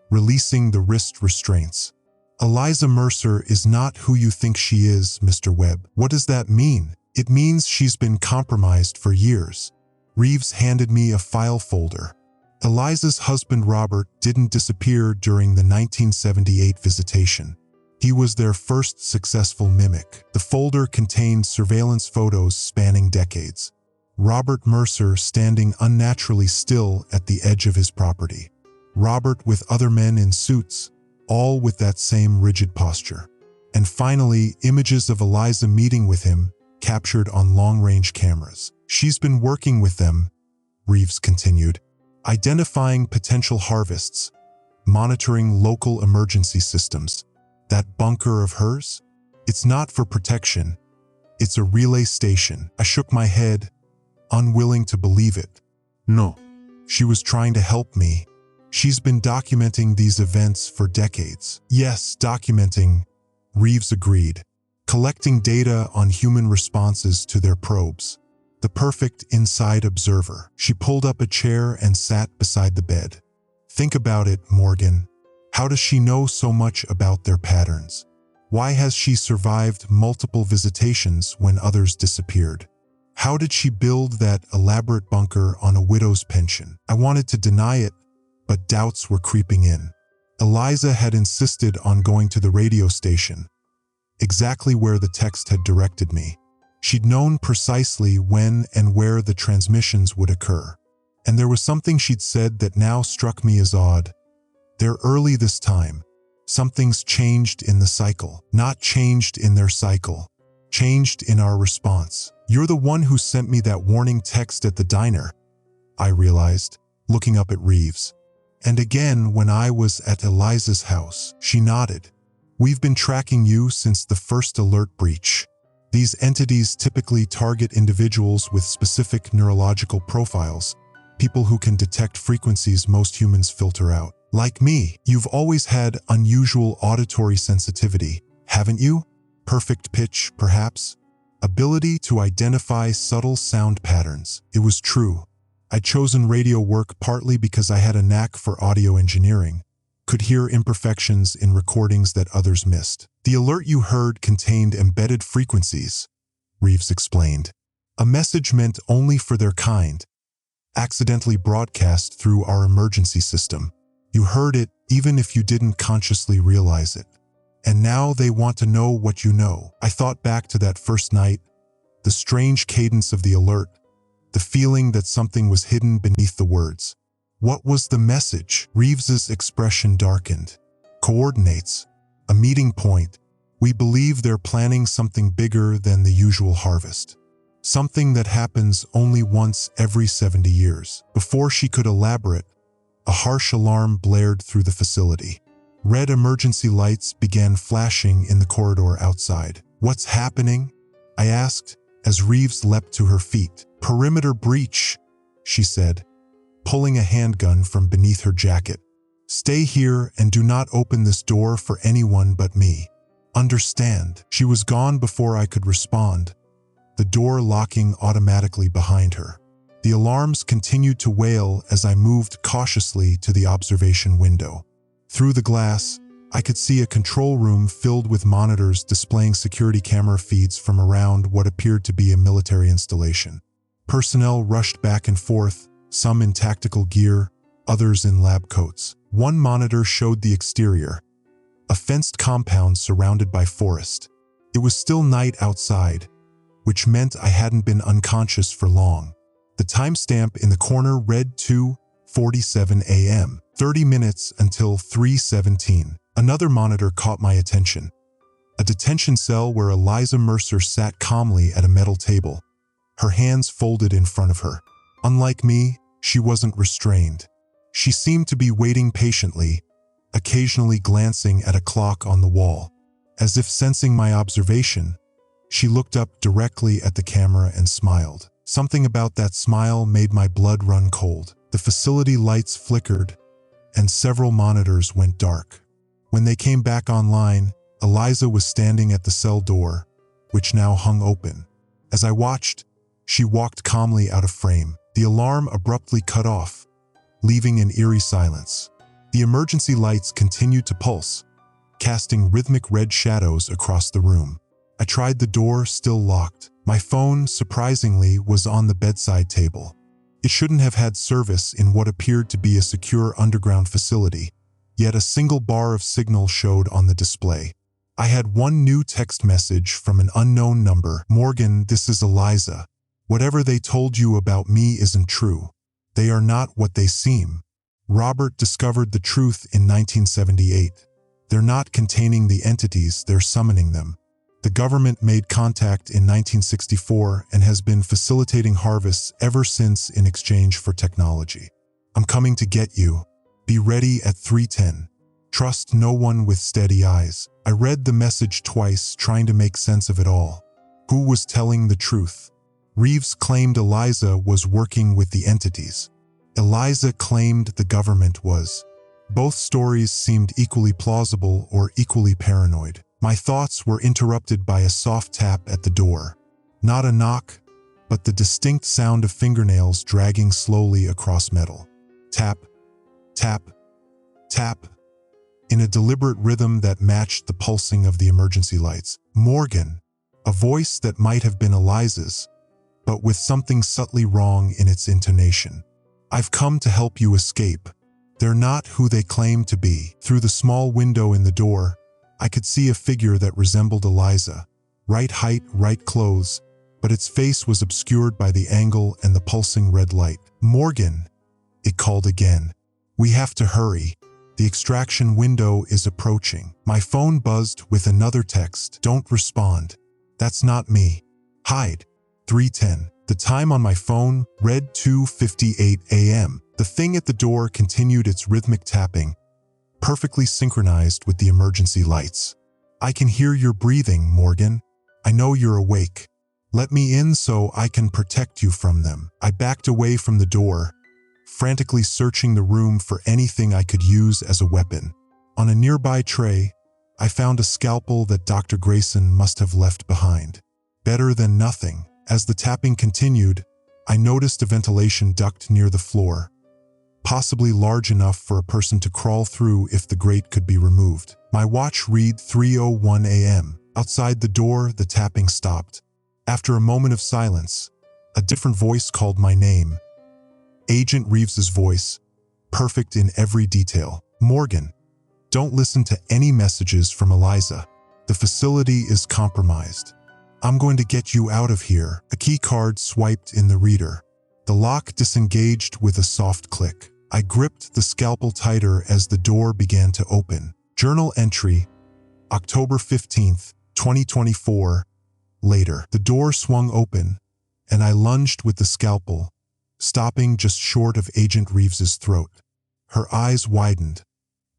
releasing the wrist restraints. "Eliza Mercer is not who you think she is, Mr. Webb." "What does that mean?" "It means she's been compromised for years." Reeves handed me a file folder. "Eliza's husband Robert didn't disappear during the 1978 visitation. He was their first successful mimic." The folder contained surveillance photos spanning decades. Robert Mercer standing unnaturally still at the edge of his property. Robert with other men in suits, all with that same rigid posture. And finally, images of Eliza meeting with him, captured on long-range cameras. "She's been working with them," Reeves continued, "identifying potential harvests, monitoring local emergency systems. That bunker of hers? It's not for protection. It's a relay station." I shook my head, unwilling to believe it. No. "She was trying to help me. She's been documenting these events for decades." "Yes, documenting," Reeves agreed. "Collecting data on human responses to their probes. The perfect inside observer." She pulled up a chair and sat beside the bed. "Think about it, Morgan. How does she know so much about their patterns? Why has she survived multiple visitations when others disappeared? How did she build that elaborate bunker on a widow's pension?" I wanted to deny it, but doubts were creeping in. Eliza had insisted on going to the radio station, exactly where the text had directed me. She'd known precisely when and where the transmissions would occur. And there was something she'd said that now struck me as odd. "They're early this time. Something's changed in the cycle. Not changed in their cycle. Changed in our response. You're the one who sent me that warning text at the diner, I realized, looking up at Reeves. And again when I was at Eliza's house. She nodded. We've been tracking you since the first alert breach. These entities typically target individuals with specific neurological profiles, people who can detect frequencies most humans filter out. Like me, you've always had unusual auditory sensitivity, haven't you? Perfect pitch, perhaps? Ability to identify subtle sound patterns. It was true. I'd chosen radio work partly because I had a knack for audio engineering, could hear imperfections in recordings that others missed. The alert you heard contained embedded frequencies, Reeves explained. A message meant only for their kind, accidentally broadcast through our emergency system. You heard it even if you didn't consciously realize it. And now they want to know what you know. I thought back to that first night, the strange cadence of the alert, the feeling that something was hidden beneath the words. What was the message? Reeves's expression darkened. Coordinates. A meeting point. We believe they're planning something bigger than the usual harvest. Something that happens only once every 70 years. Before she could elaborate, a harsh alarm blared through the facility. Red emergency lights began flashing in the corridor outside. What's happening? I asked as Reeves leapt to her feet. Perimeter breach, she said, pulling a handgun from beneath her jacket. Stay here and do not open this door for anyone but me. Understand? She was gone before I could respond, the door locking automatically behind her. The alarms continued to wail as I moved cautiously to the observation window. Through the glass, I could see a control room filled with monitors displaying security camera feeds from around what appeared to be a military installation. Personnel rushed back and forth, some in tactical gear, others in lab coats. One monitor showed the exterior, a fenced compound surrounded by forest. It was still night outside, which meant I hadn't been unconscious for long. The timestamp in the corner read 2:47 a.m., 30 minutes until 3:17. Another monitor caught my attention. A detention cell where Eliza Mercer sat calmly at a metal table, her hands folded in front of her. Unlike me, she wasn't restrained. She seemed to be waiting patiently, occasionally glancing at a clock on the wall. As if sensing my observation, she looked up directly at the camera and smiled. Something about that smile made my blood run cold. The facility lights flickered, and several monitors went dark. When they came back online, Eliza was standing at the cell door, which now hung open. As I watched, she walked calmly out of frame. The alarm abruptly cut off, leaving an eerie silence. The emergency lights continued to pulse, casting rhythmic red shadows across the room. I tried the door, still locked. My phone, surprisingly, was on the bedside table. It shouldn't have had service in what appeared to be a secure underground facility, yet a single bar of signal showed on the display. I had one new text message from an unknown number. Morgan, this is Eliza. Whatever they told you about me isn't true. They are not what they seem. Robert discovered the truth in 1978. They're not containing the entities, they're summoning them. The government made contact in 1964 and has been facilitating harvests ever since in exchange for technology. I'm coming to get you. Be ready at 3:10. Trust no one with steady eyes. I read the message twice, trying to make sense of it all. Who was telling the truth? Reeves claimed Eliza was working with the entities. Eliza claimed the government was. Both stories seemed equally plausible or equally paranoid. My thoughts were interrupted by a soft tap at the door. Not a knock, but the distinct sound of fingernails dragging slowly across metal. Tap, tap, tap, in a deliberate rhythm that matched the pulsing of the emergency lights. Morgan, a voice that might have been Eliza's, but with something subtly wrong in its intonation. I've come to help you escape. They're not who they claim to be. Through the small window in the door, I could see a figure that resembled Eliza. Right height, right clothes, but its face was obscured by the angle and the pulsing red light. Morgan, it called again. We have to hurry. The extraction window is approaching. My phone buzzed with another text. Don't respond. That's not me. Hide. 3:10. The time on my phone read 2:58 a.m. The thing at the door continued its rhythmic tapping, perfectly synchronized with the emergency lights. I can hear your breathing, Morgan. I know you're awake. Let me in so I can protect you from them. I backed away from the door, frantically searching the room for anything I could use as a weapon. On a nearby tray, I found a scalpel that Dr. Grayson must have left behind. Better than nothing. As the tapping continued, I noticed a ventilation duct near the floor, possibly large enough for a person to crawl through if the grate could be removed. My watch read 3:01 a.m. Outside the door, the tapping stopped. After a moment of silence, a different voice called my name. Agent Reeves's voice, perfect in every detail. Morgan, don't listen to any messages from Eliza. The facility is compromised. I'm going to get you out of here. A key card swiped in the reader. The lock disengaged with a soft click. I gripped the scalpel tighter as the door began to open. Journal entry, October 15th, 2024. Later, the door swung open, and I lunged with the scalpel, stopping just short of Agent Reeves's throat. Her eyes widened,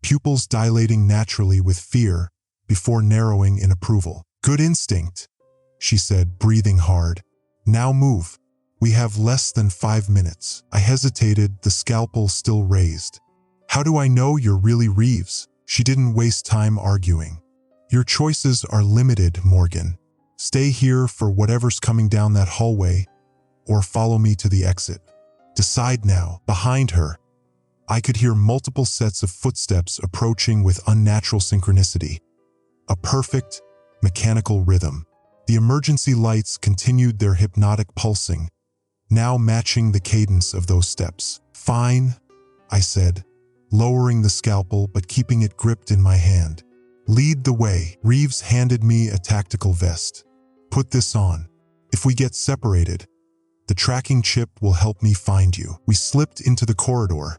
pupils dilating naturally with fear before narrowing in approval. Good instinct, she said, breathing hard. Now move. We have less than 5 minutes. I hesitated, the scalpel still raised. How do I know you're really Reeves? She didn't waste time arguing. Your choices are limited, Morgan. Stay here for whatever's coming down that hallway, or follow me to the exit. Decide now. Behind her, I could hear multiple sets of footsteps approaching with unnatural synchronicity. A perfect, mechanical rhythm. The emergency lights continued their hypnotic pulsing, now matching the cadence of those steps. Fine, I said, lowering the scalpel but keeping it gripped in my hand. Lead the way. Reeves handed me a tactical vest. Put this on. If we get separated, the tracking chip will help me find you. We slipped into the corridor,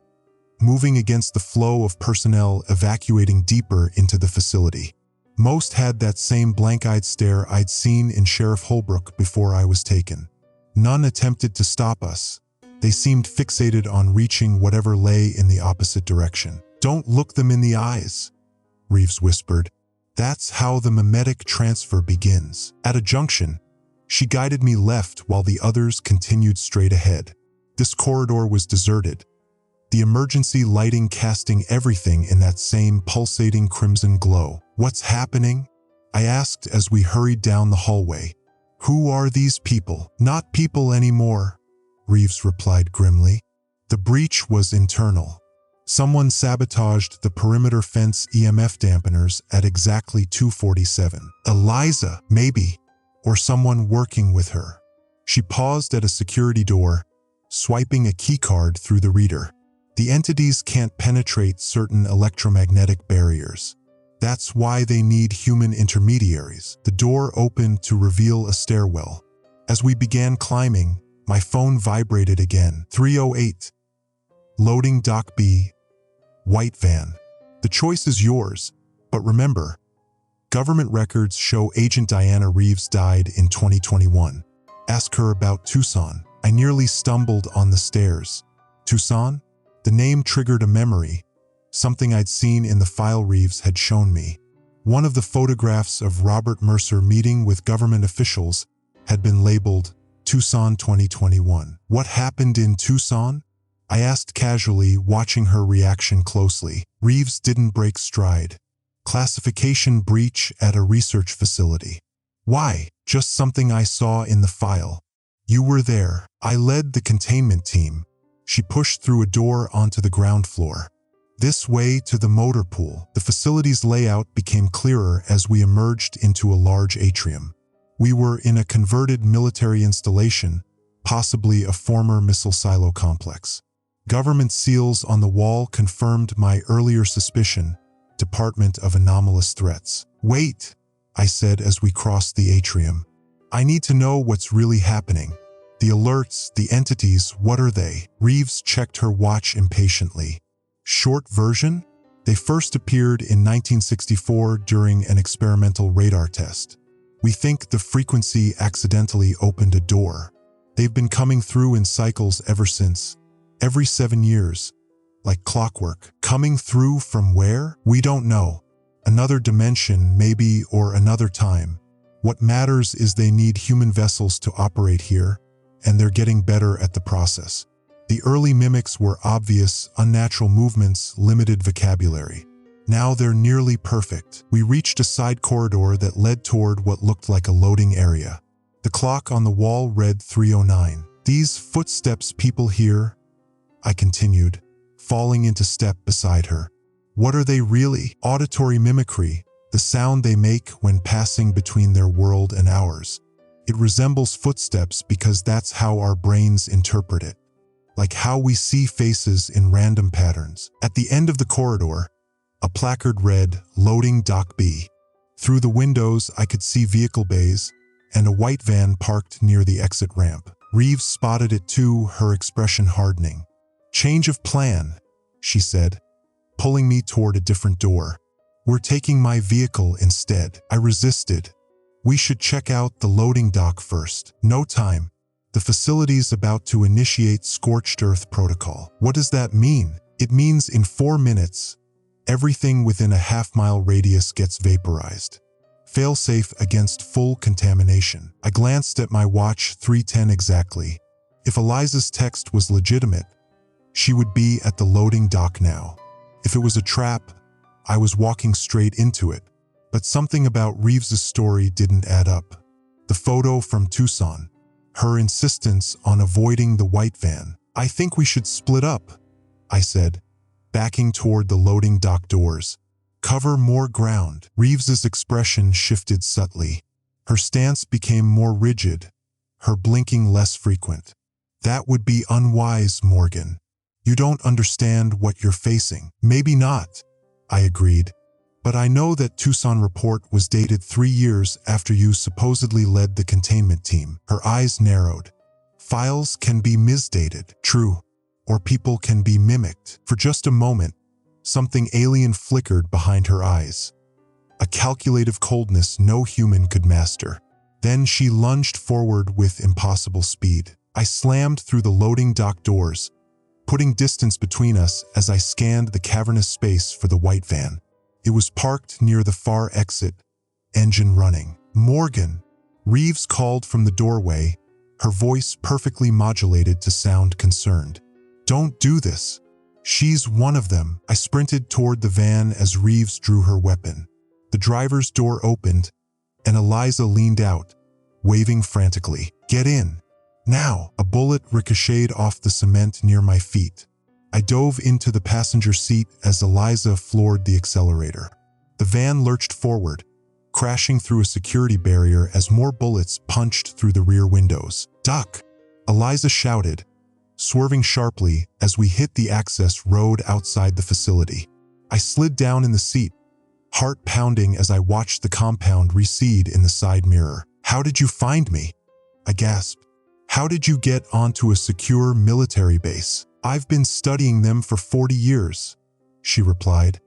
moving against the flow of personnel evacuating deeper into the facility. Most had that same blank-eyed stare I'd seen in Sheriff Holbrook before I was taken. None attempted to stop us. They seemed fixated on reaching whatever lay in the opposite direction. Don't look them in the eyes, Reeves whispered. That's how the mimetic transfer begins. At a junction, she guided me left while the others continued straight ahead. This corridor was deserted, the emergency lighting casting everything in that same pulsating crimson glow. What's happening? I asked as we hurried down the hallway. Who are these people? Not people anymore, Reeves replied grimly. The breach was internal. Someone sabotaged the perimeter fence EMF dampeners at exactly 2:47. Eliza, maybe, or someone working with her. She paused at a security door, swiping a keycard through the reader. The entities can't penetrate certain electromagnetic barriers. That's why they need human intermediaries. The door opened to reveal a stairwell. As we began climbing, my phone vibrated again. 3:08. Loading Dock B. White van. The choice is yours, but remember, government records show Agent Diana Reeves died in 2021. Ask her about Tucson. I nearly stumbled on the stairs. Tucson? The name triggered a memory, something I'd seen in the file Reeves had shown me. One of the photographs of Robert Mercer meeting with government officials had been labeled Tucson 2021. What happened in Tucson? I asked casually, watching her reaction closely. Reeves didn't break stride. Classification breach at a research facility. Why? Just something I saw in the file. You were there. I led the containment team. She pushed through a door onto the ground floor. This way to the motor pool. The facility's layout became clearer as we emerged into a large atrium. We were in a converted military installation, possibly a former missile silo complex. Government seals on the wall confirmed my earlier suspicion. Department of Anomalous Threats. Wait, I said as we crossed the atrium. I need to know what's really happening. The alerts, the entities, what are they? Reeves checked her watch impatiently. Short version? They first appeared in 1964 during an experimental radar test. We think the frequency accidentally opened a door. They've been coming through in cycles ever since, every 7 years, like clockwork. Coming through from where? We don't know. Another dimension, maybe, or another time. What matters is they need human vessels to operate here, and they're getting better at the process. The early mimics were obvious, unnatural movements, limited vocabulary. Now they're nearly perfect. We reached a side corridor that led toward what looked like a loading area. The clock on the wall read 3:09. These footsteps people hear, I continued, falling into step beside her. What are they really? Auditory mimicry, the sound they make when passing between their world and ours. It resembles footsteps because that's how our brains interpret it. Like how we see faces in random patterns. At the end of the corridor, a placard read, Loading Dock B. Through the windows, I could see vehicle bays and a white van parked near the exit ramp. Reeves spotted it too, her expression hardening. Change of plan, she said, pulling me toward a different door. We're taking my vehicle instead. I resisted. We should check out the loading dock first. No time. The facility's about to initiate scorched earth protocol. What does that mean? It means in 4 minutes, everything within a half-mile radius gets vaporized. Fail-safe against full contamination. I glanced at my watch, 3:10 exactly. If Eliza's text was legitimate, she would be at the loading dock now. If it was a trap, I was walking straight into it. But something about Reeves's story didn't add up. The photo from Tucson, her insistence on avoiding the white van. I think we should split up, I said, backing toward the loading dock doors. Cover more ground. Reeves's expression shifted subtly. Her stance became more rigid, her blinking less frequent. That would be unwise, Morgan. You don't understand what you're facing. Maybe not, I agreed. But I know that Tucson report was dated 3 years after you supposedly led the containment team. Her eyes narrowed. Files can be misdated, true, or people can be mimicked. For just a moment, something alien flickered behind her eyes. A calculative coldness no human could master. Then she lunged forward with impossible speed. I slammed through the loading dock doors, putting distance between us as I scanned the cavernous space for the white van. It was parked near the far exit, engine running. Morgan, Reeves called from the doorway, her voice perfectly modulated to sound concerned. Don't do this. She's one of them. I sprinted toward the van as Reeves drew her weapon. The driver's door opened, and Eliza leaned out, waving frantically. Get in. Now. A bullet ricocheted off the cement near my feet. I dove into the passenger seat as Eliza floored the accelerator. The van lurched forward, crashing through a security barrier as more bullets punched through the rear windows. Duck! Eliza shouted, swerving sharply as we hit the access road outside the facility. I slid down in the seat, heart pounding as I watched the compound recede in the side mirror. How did you find me? I gasped. How did you get onto a secure military base? I've been studying them for 40 years, she replied,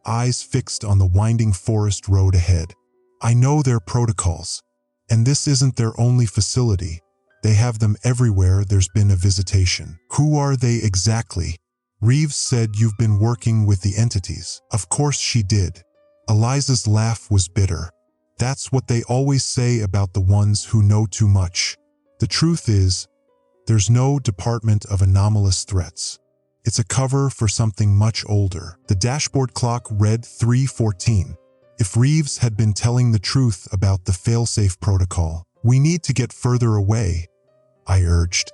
eyes fixed on the winding forest road ahead. I know their protocols, and this isn't their only facility. They have them everywhere there's been a visitation. Who are they exactly? Reeves said you've been working with the entities. Of course she did. Eliza's laugh was bitter. That's what they always say about the ones who know too much. The truth is, there's no Department of Anomalous Threats. It's a cover for something much older. The dashboard clock read 3:14. If Reeves had been telling the truth about the failsafe protocol, we need to get further away, I urged.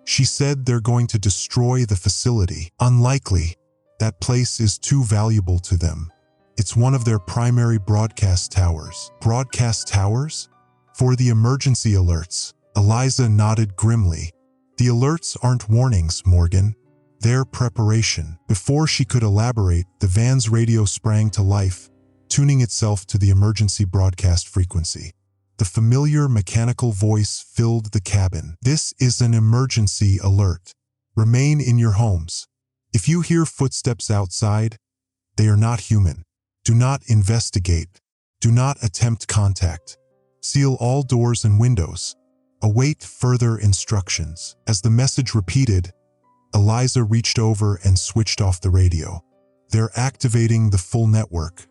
She said they're going to destroy the facility. Unlikely. That place is too valuable to them. It's one of their primary broadcast towers. Broadcast towers? For the emergency alerts. Eliza nodded grimly. The alerts aren't warnings, Morgan. They're preparation. Before she could elaborate, the van's radio sprang to life, tuning itself to the emergency broadcast frequency. The familiar mechanical voice filled the cabin. This is an emergency alert. Remain in your homes. If you hear footsteps outside, They are not human. Do not investigate. Do not attempt contact. Seal all doors and windows. Await further instructions. As the message repeated, Eliza reached over and switched off the radio. They're activating the full network.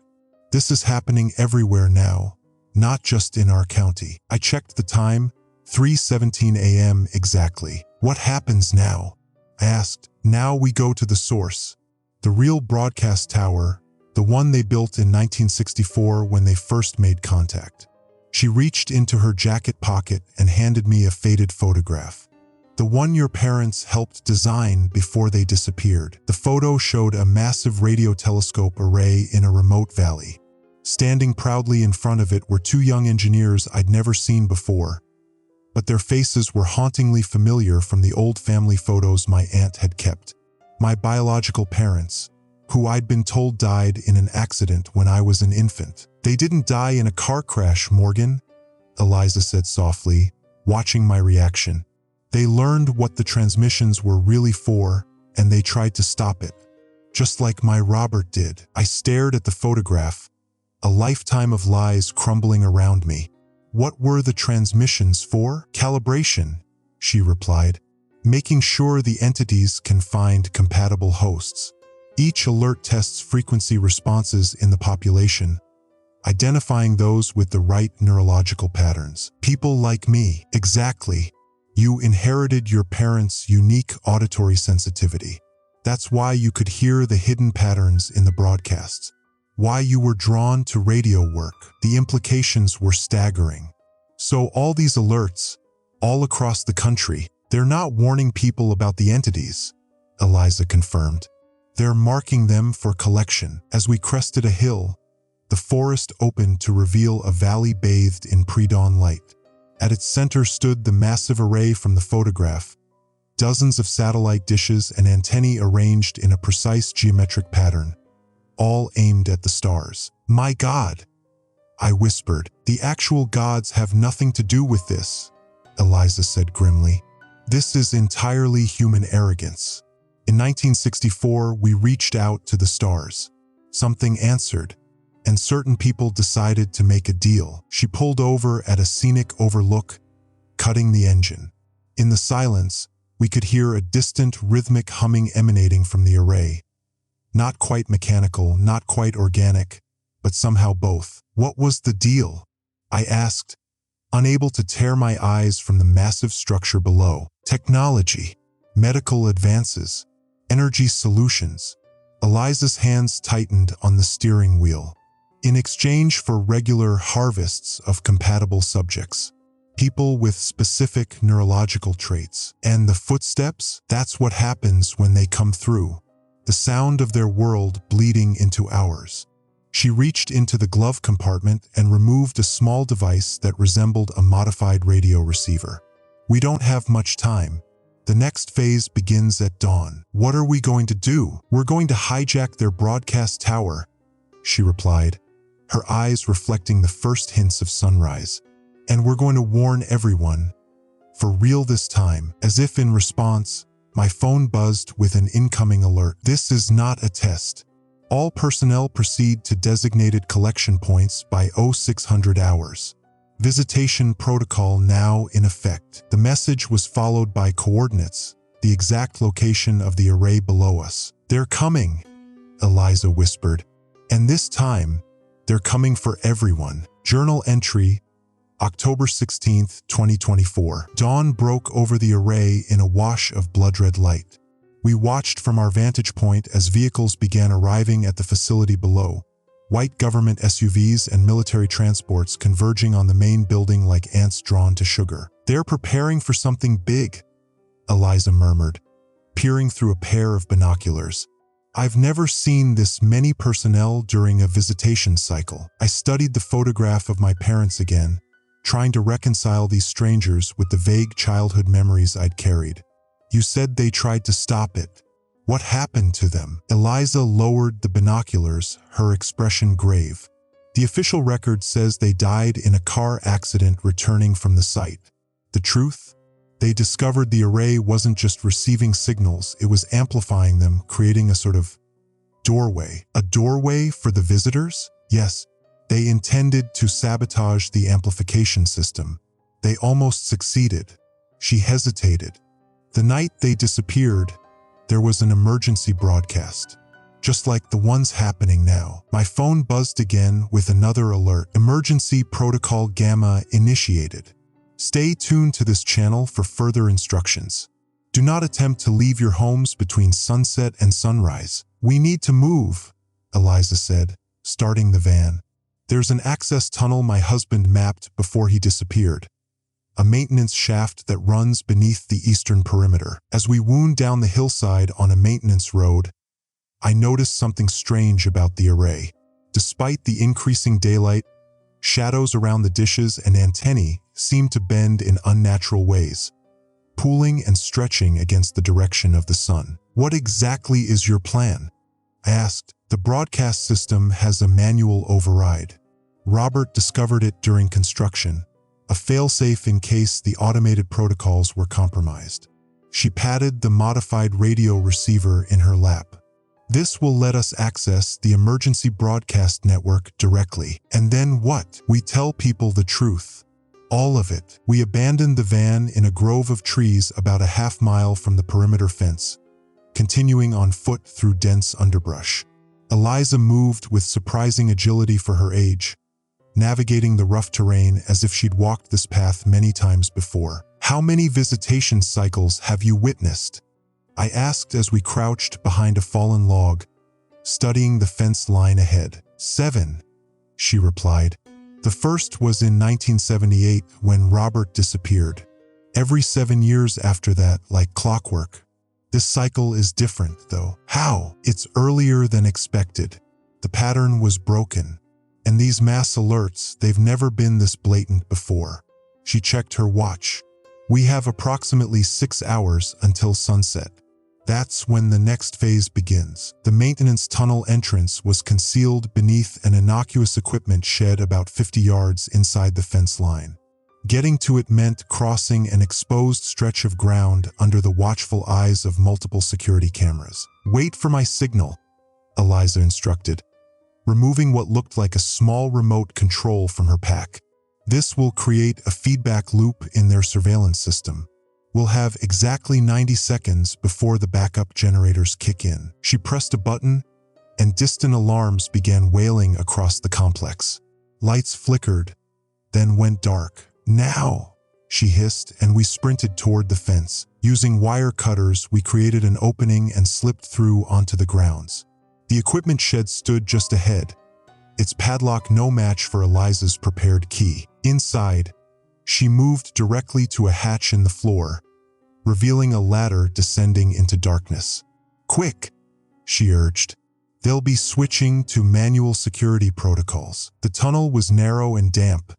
This is happening everywhere now, not just in our county. I checked the time, 3:17 a.m. exactly. What happens now? I asked. Now we go to the source. The real broadcast tower, the one they built in 1964 when they first made contact. She reached into her jacket pocket and handed me a faded photograph. The one your parents helped design before they disappeared. The photo showed a massive radio telescope array in a remote valley. Standing proudly in front of it were two young engineers I'd never seen before, but their faces were hauntingly familiar from the old family photos my aunt had kept. My biological parents, who I'd been told died in an accident when I was an infant. They didn't die in a car crash, Morgan, Eliza said softly, watching my reaction. They learned what the transmissions were really for, and they tried to stop it. Just like my Robert did. I stared at the photograph, a lifetime of lies crumbling around me. What were the transmissions for? Calibration, she replied, making sure the entities can find compatible hosts. Each alert tests frequency responses in the population, identifying those with the right neurological patterns. People like me. Exactly. You inherited your parents' unique auditory sensitivity. That's why you could hear the hidden patterns in the broadcasts. Why you were drawn to radio work. The implications were staggering. So all these alerts, all across the country, they're not warning people about the entities, Eliza confirmed. They're marking them for collection. As we crested a hill, the forest opened to reveal a valley bathed in pre-dawn light. At its center stood the massive array from the photograph, dozens of satellite dishes and antennae arranged in a precise geometric pattern, all aimed at the stars. My God, I whispered. The actual gods have nothing to do with this, Eliza said grimly. This is entirely human arrogance. In 1964, we reached out to the stars. Something answered, and certain people decided to make a deal. She pulled over at a scenic overlook, cutting the engine. In the silence, we could hear a distant rhythmic humming emanating from the array. Not quite mechanical, not quite organic, but somehow both. What was the deal? I asked, unable to tear my eyes from the massive structure below. Technology, medical advances, energy solutions. Eliza's hands tightened on the steering wheel. In exchange for regular harvests of compatible subjects, people with specific neurological traits. And the footsteps? That's what happens when they come through. The sound of their world bleeding into ours. She reached into the glove compartment and removed a small device that resembled a modified radio receiver. We don't have much time. The next phase begins at dawn. What are we going to do? We're going to hijack their broadcast tower, she replied, her eyes reflecting the first hints of sunrise. And we're going to warn everyone, for real this time. As if in response, my phone buzzed with an incoming alert. This is not a test. All personnel proceed to designated collection points by 0600 hours. Visitation protocol now in effect. The message was followed by coordinates, the exact location of the array below us. They're coming, Eliza whispered. And this time, they're coming for everyone. Journal entry, October 16, 2024. Dawn broke over the array in a wash of blood-red light. We watched from our vantage point as vehicles began arriving at the facility below. White government SUVs and military transports converging on the main building like ants drawn to sugar. They're preparing for something big, Eliza murmured, peering through a pair of binoculars. I've never seen this many personnel during a visitation cycle. I studied the photograph of my parents again, trying to reconcile these strangers with the vague childhood memories I'd carried. You said they tried to stop it. What happened to them? Eliza lowered the binoculars, her expression grave. The official record says they died in a car accident returning from the site. The truth? They discovered the array wasn't just receiving signals, it was amplifying them, creating a sort of Doorway. A doorway for the visitors? Yes. They intended to sabotage the amplification system. They almost succeeded. She hesitated. The night they disappeared, there was an emergency broadcast. Just like the ones happening now. My phone buzzed again with another alert. Emergency Protocol Gamma initiated. Stay tuned to this channel for further instructions. Do not attempt to leave your homes between sunset and sunrise. We need to move, Eliza said, starting the van. There's an access tunnel my husband mapped before he disappeared. A maintenance shaft that runs beneath the eastern perimeter. As we wound down the hillside on a maintenance road, I noticed something strange about the array. Despite the increasing daylight, shadows around the dishes and antennae seemed to bend in unnatural ways, pooling and stretching against the direction of the sun. What exactly is your plan? I asked. The broadcast system has a manual override. Robert discovered it during construction, a failsafe in case the automated protocols were compromised. She patted the modified radio receiver in her lap. This will let us access the emergency broadcast network directly. And then what? We tell people the truth. All of it. We abandoned the van in a grove of trees about a half-mile from the perimeter fence, continuing on foot through dense underbrush. Eliza moved with surprising agility for her age, navigating the rough terrain as if she'd walked this path many times before. How many visitation cycles have you witnessed? I asked as we crouched behind a fallen log, studying the fence line ahead. 7, she replied. The first was in 1978 when Robert disappeared. Every 7 years after that, like clockwork. This cycle is different, though. How? It's earlier than expected. The pattern was broken. And these mass alerts, they've never been this blatant before. She checked her watch. We have approximately 6 hours until sunset. That's when the next phase begins. The maintenance tunnel entrance was concealed beneath an innocuous equipment shed about 50 yards inside the fence line. Getting to it meant crossing an exposed stretch of ground under the watchful eyes of multiple security cameras. Wait for my signal, Eliza instructed, removing what looked like a small remote control from her pack. This will create a feedback loop in their surveillance system. We'll have exactly 90 seconds before the backup generators kick in. She pressed a button, and distant alarms began wailing across the complex. Lights flickered, then went dark. Now, she hissed, and we sprinted toward the fence. Using wire cutters, we created an opening and slipped through onto the grounds. The equipment shed stood just ahead, its padlock no match for Eliza's prepared key. Inside, she moved directly to a hatch in the floor, revealing a ladder descending into darkness. Quick, she urged. They'll be switching to manual security protocols. The tunnel was narrow and damp,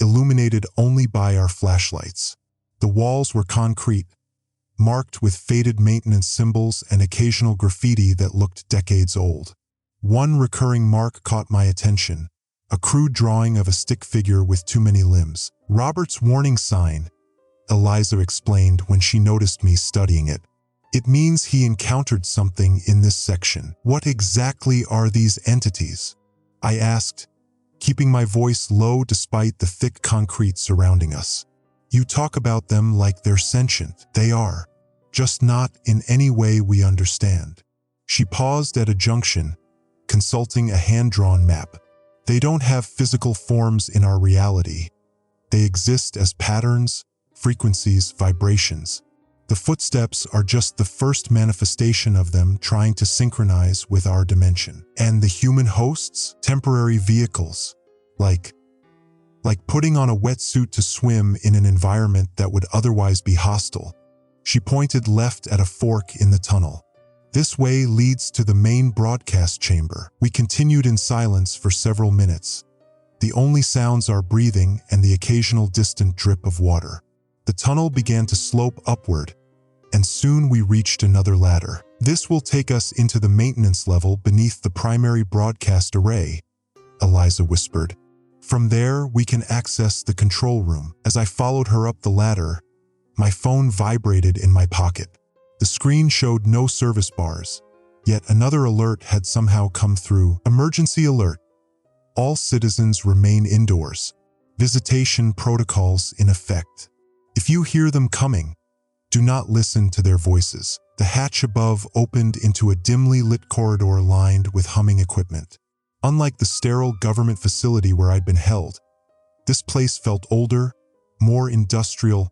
illuminated only by our flashlights. The walls were concrete, marked with faded maintenance symbols and occasional graffiti that looked decades old. One recurring mark caught my attention, a crude drawing of a stick figure with too many limbs. Robert's warning sign, Eliza explained when she noticed me studying it. It means he encountered something in this section. What exactly are these entities? I asked, keeping my voice low despite the thick concrete surrounding us. You talk about them like they're sentient. They are, just not in any way we understand. She paused at a junction, consulting a hand-drawn map. They don't have physical forms in our reality. They exist as patterns, frequencies, vibrations. The footsteps are just the first manifestation of them trying to synchronize with our dimension. And the human hosts? Temporary vehicles. Like putting on a wetsuit to swim in an environment that would otherwise be hostile. She pointed left at a fork in the tunnel. This way leads to the main broadcast chamber. We continued in silence for several minutes. The only sounds are breathing and the occasional distant drip of water. The tunnel began to slope upward, and soon we reached another ladder. This will take us into the maintenance level beneath the primary broadcast array, Eliza whispered. From there, we can access the control room. As I followed her up the ladder, my phone vibrated in my pocket. The screen showed no service bars, Yet another alert had somehow come through. Emergency alert. All citizens remain indoors. Visitation protocols in effect. If you hear them coming, do not listen to their voices. The hatch above opened into a dimly lit corridor lined with humming equipment. Unlike the sterile government facility where I'd been held, this place felt older, more industrial,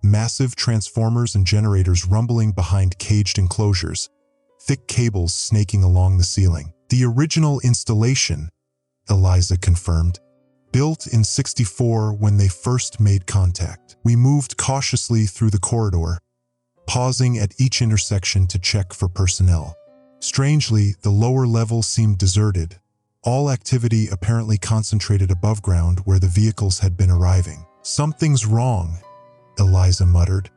massive transformers and generators rumbling behind caged enclosures, thick cables snaking along the ceiling. The original installation, Eliza confirmed, built in '64 when they first made contact. We moved cautiously through the corridor, pausing at each intersection to check for personnel. Strangely, the lower level seemed deserted, all activity apparently concentrated above ground where the vehicles had been arriving. Something's wrong, Eliza muttered.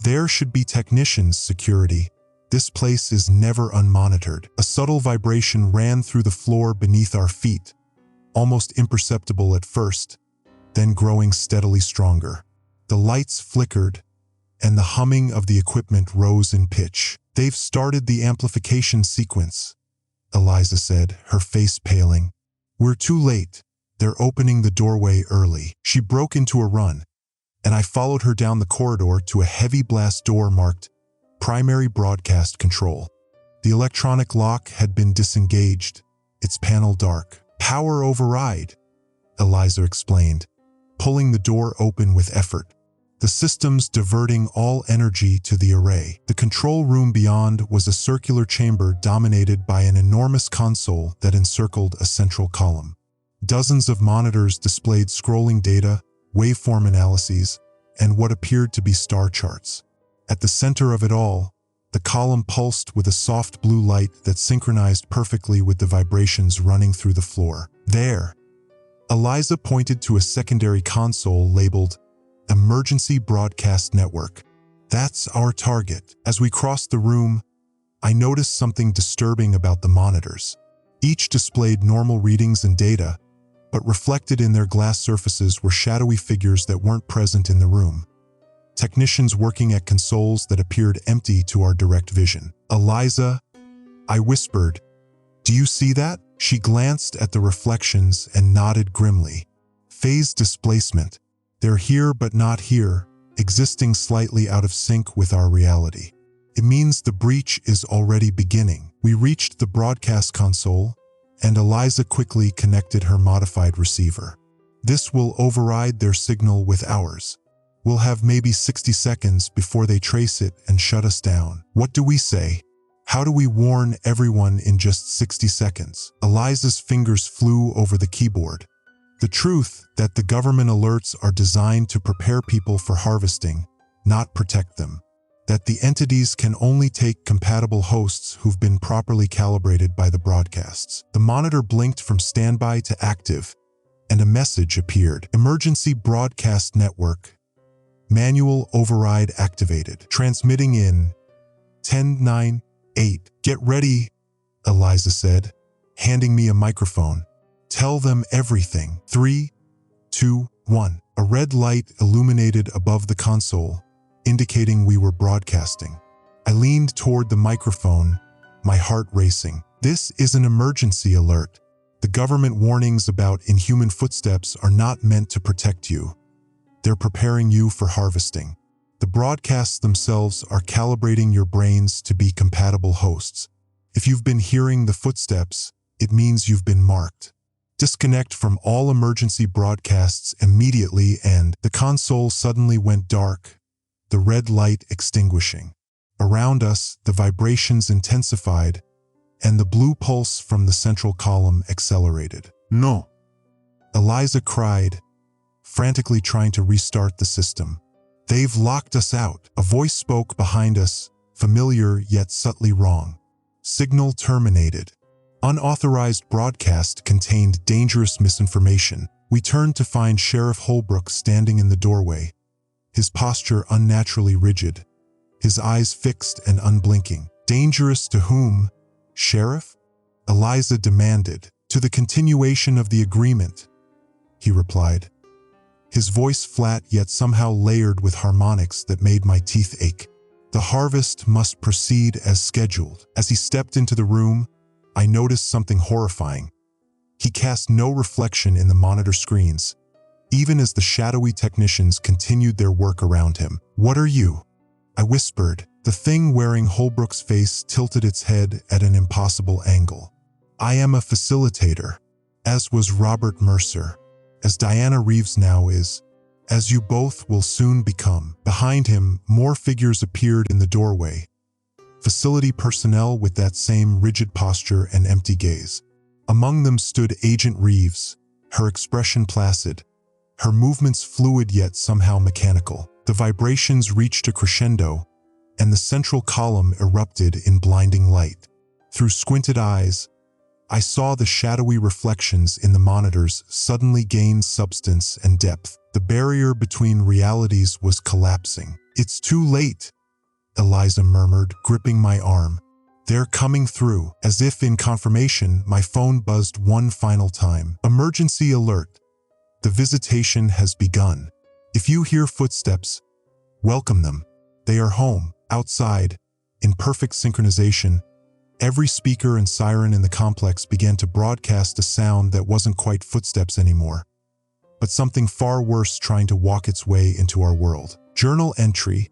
There should be technicians, security. This place is never unmonitored. A subtle vibration ran through the floor beneath our feet, almost imperceptible at first, then growing steadily stronger. The lights flickered, and the humming of the equipment rose in pitch. They've started the amplification sequence, Eliza said, her face paling. We're too late. They're opening the doorway early. She broke into a run, and I followed her down the corridor to a heavy blast door marked Primary Broadcast Control. The electronic lock had been disengaged, its panel dark. Power override, Eliza explained, pulling the door open with effort. The system's diverting all energy to the array. The control room beyond was a circular chamber dominated by an enormous console that encircled a central column. Dozens of monitors displayed scrolling data, waveform analyses, and what appeared to be star charts. At the center of it all, the column pulsed with a soft blue light that synchronized perfectly with the vibrations running through the floor. There, Eliza pointed to a secondary console labeled Emergency Broadcast Network. That's our target. As we crossed the room, I noticed something disturbing about the monitors. Each displayed normal readings and data, but reflected in their glass surfaces were shadowy figures that weren't present in the room. Technicians working at consoles that appeared empty to our direct vision. Eliza, I whispered, do you see that? She glanced at the reflections and nodded grimly. Phase displacement. They're here but not here, existing slightly out of sync with our reality. It means the breach is already beginning. We reached the broadcast console, and Eliza quickly connected her modified receiver. This will override their signal with ours. We'll have maybe 60 seconds before they trace it and shut us down. What do we say? How do we warn everyone in just 60 seconds? Eliza's fingers flew over the keyboard. The truth that the government alerts are designed to prepare people for harvesting, not protect them. That the entities can only take compatible hosts who've been properly calibrated by the broadcasts. The monitor blinked from standby to active, and a message appeared. Emergency Broadcast Network. Manual override activated. Transmitting in 10-9-8. Get ready, Eliza said, handing me a microphone. Tell them everything. 3, 2, 1. A red light illuminated above the console, indicating we were broadcasting. I leaned toward the microphone, my heart racing. This is an emergency alert. The government warnings about inhuman footsteps are not meant to protect you. They're preparing you for harvesting. The broadcasts themselves are calibrating your brains to be compatible hosts. If you've been hearing the footsteps, it means you've been marked. Disconnect from all emergency broadcasts immediately, and the console suddenly went dark, the red light extinguishing. Around us, the vibrations intensified, and the blue pulse from the central column accelerated. No. Eliza cried, frantically trying to restart the system. They've locked us out. A voice spoke behind us, familiar yet subtly wrong. Signal terminated. Unauthorized broadcast contained dangerous misinformation. We turned to find Sheriff Holbrook standing in the doorway, his posture unnaturally rigid, his eyes fixed and unblinking. Dangerous to whom, Sheriff? Eliza demanded. To the continuation of the agreement, he replied, his voice flat yet somehow layered with harmonics that made my teeth ache. The harvest must proceed as scheduled. As he stepped into the room, I noticed something horrifying. He cast no reflection in the monitor screens, even as the shadowy technicians continued their work around him. "What are you?" I whispered. The thing wearing Holbrook's face tilted its head at an impossible angle. "I am a facilitator, as was Robert Mercer, as Diana Reeves now is, as you both will soon become." Behind him, more figures appeared in the doorway. Facility personnel with that same rigid posture and empty gaze. Among them stood Agent Reeves, her expression placid, her movements fluid yet somehow mechanical. The vibrations reached a crescendo, and the central column erupted in blinding light. Through squinted eyes, I saw the shadowy reflections in the monitors suddenly gain substance and depth. The barrier between realities was collapsing. "It's too late," Eliza murmured, gripping my arm. "They're coming through." As if in confirmation, my phone buzzed one final time. "Emergency alert. The visitation has begun. If you hear footsteps, welcome them. They are home." Outside, in perfect synchronization, every speaker and siren in the complex began to broadcast a sound that wasn't quite footsteps anymore, but something far worse trying to walk its way into our world. Journal entry,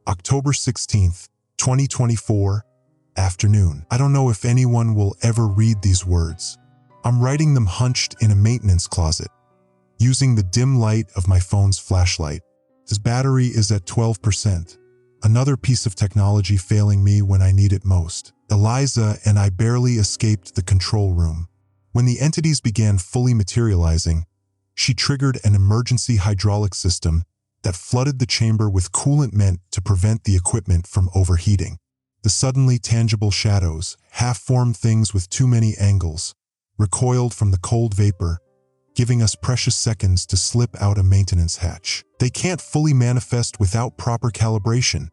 October 16th, 2024, afternoon. I don't know if anyone will ever read these words. I'm writing them hunched in a maintenance closet, using the dim light of my phone's flashlight. This battery is at 12%. Another piece of technology failing me when I need it most. Eliza and I barely escaped the control room. When the entities began fully materializing, she triggered an emergency hydraulic system that flooded the chamber with coolant meant to prevent the equipment from overheating. The suddenly tangible shadows, half-formed things with too many angles, recoiled from the cold vapor, giving us precious seconds to slip out a maintenance hatch. "They can't fully manifest without proper calibration,"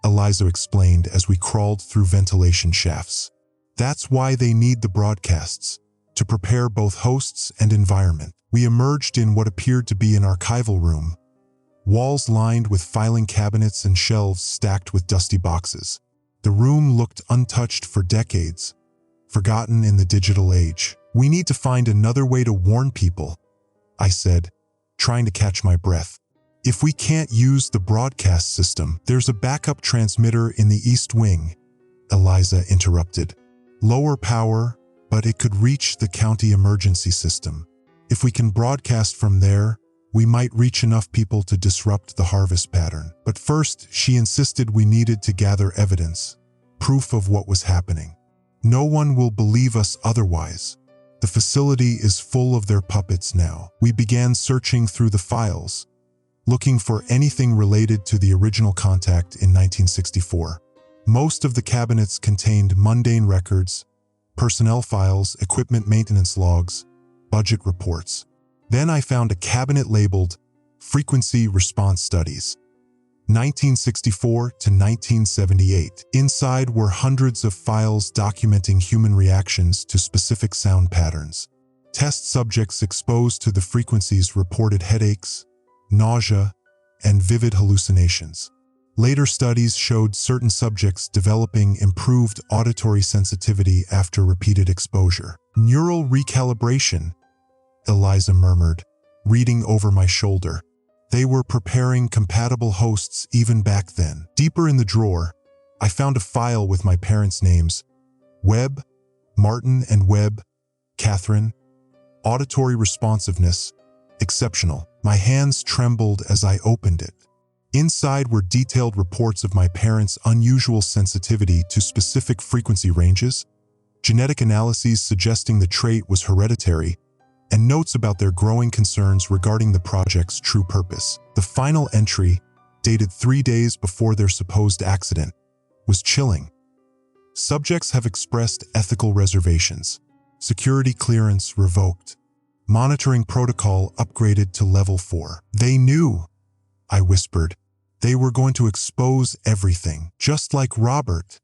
Eliza explained as we crawled through ventilation shafts. "That's why they need the broadcasts, to prepare both hosts and environment." We emerged in what appeared to be an archival room, walls lined with filing cabinets and shelves stacked with dusty boxes. The room looked untouched for decades, forgotten in the digital age. "We need to find another way to warn people," I said, trying to catch my breath. "If we can't use the broadcast system, there's a backup transmitter in the East Wing," Eliza interrupted. "Lower power, but it could reach the county emergency system. If we can broadcast from there, we might reach enough people to disrupt the harvest pattern." But first, she insisted we needed to gather evidence, proof of what was happening. "No one will believe us otherwise. The facility is full of their puppets now." We began searching through the files, looking for anything related to the original contact in 1964. Most of the cabinets contained mundane records, personnel files, equipment maintenance logs, budget reports. Then I found a cabinet labeled Frequency Response Studies, 1964 to 1978. Inside were hundreds of files documenting human reactions to specific sound patterns. Test subjects exposed to the frequencies reported headaches, nausea, and vivid hallucinations. Later studies showed certain subjects developing improved auditory sensitivity after repeated exposure. "Neural recalibration," Eliza murmured, reading over my shoulder. They were preparing compatible hosts even back then. Deeper in the drawer, I found a file with my parents' names: Webb, Martin, and Webb, Catherine. Auditory responsiveness, exceptional. My hands trembled as I opened it. Inside were detailed reports of my parents' unusual sensitivity to specific frequency ranges, genetic analyses suggesting the trait was hereditary, and notes about their growing concerns regarding the project's true purpose. The final entry, dated 3 days before their supposed accident, was chilling. Subjects have expressed ethical reservations. Security clearance revoked. Monitoring protocol upgraded to level 4. They knew, I whispered. They were going to expose everything, just like Robert.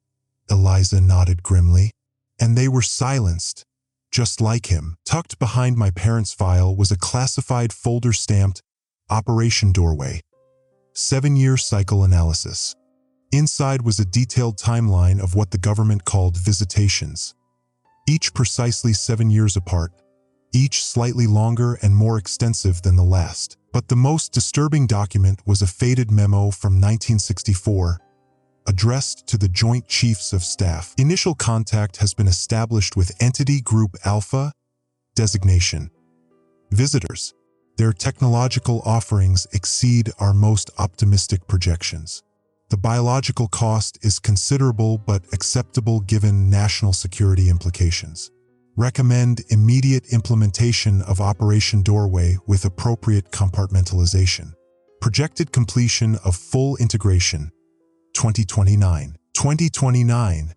Eliza nodded grimly. And they were silenced, just like him. Tucked behind my parents' file was a classified folder stamped Operation Doorway, 7-year cycle analysis. Inside was a detailed timeline of what the government called visitations, each precisely 7 years apart, each slightly longer and more extensive than the last. But the most disturbing document was a faded memo from 1964, addressed to the Joint Chiefs of Staff. Initial contact has been established with Entity Group Alpha, designation. Visitors. Their technological offerings exceed our most optimistic projections. The biological cost is considerable but acceptable given national security implications. Recommend immediate implementation of Operation Doorway with appropriate compartmentalization. Projected completion of full integration, 2029. 2029,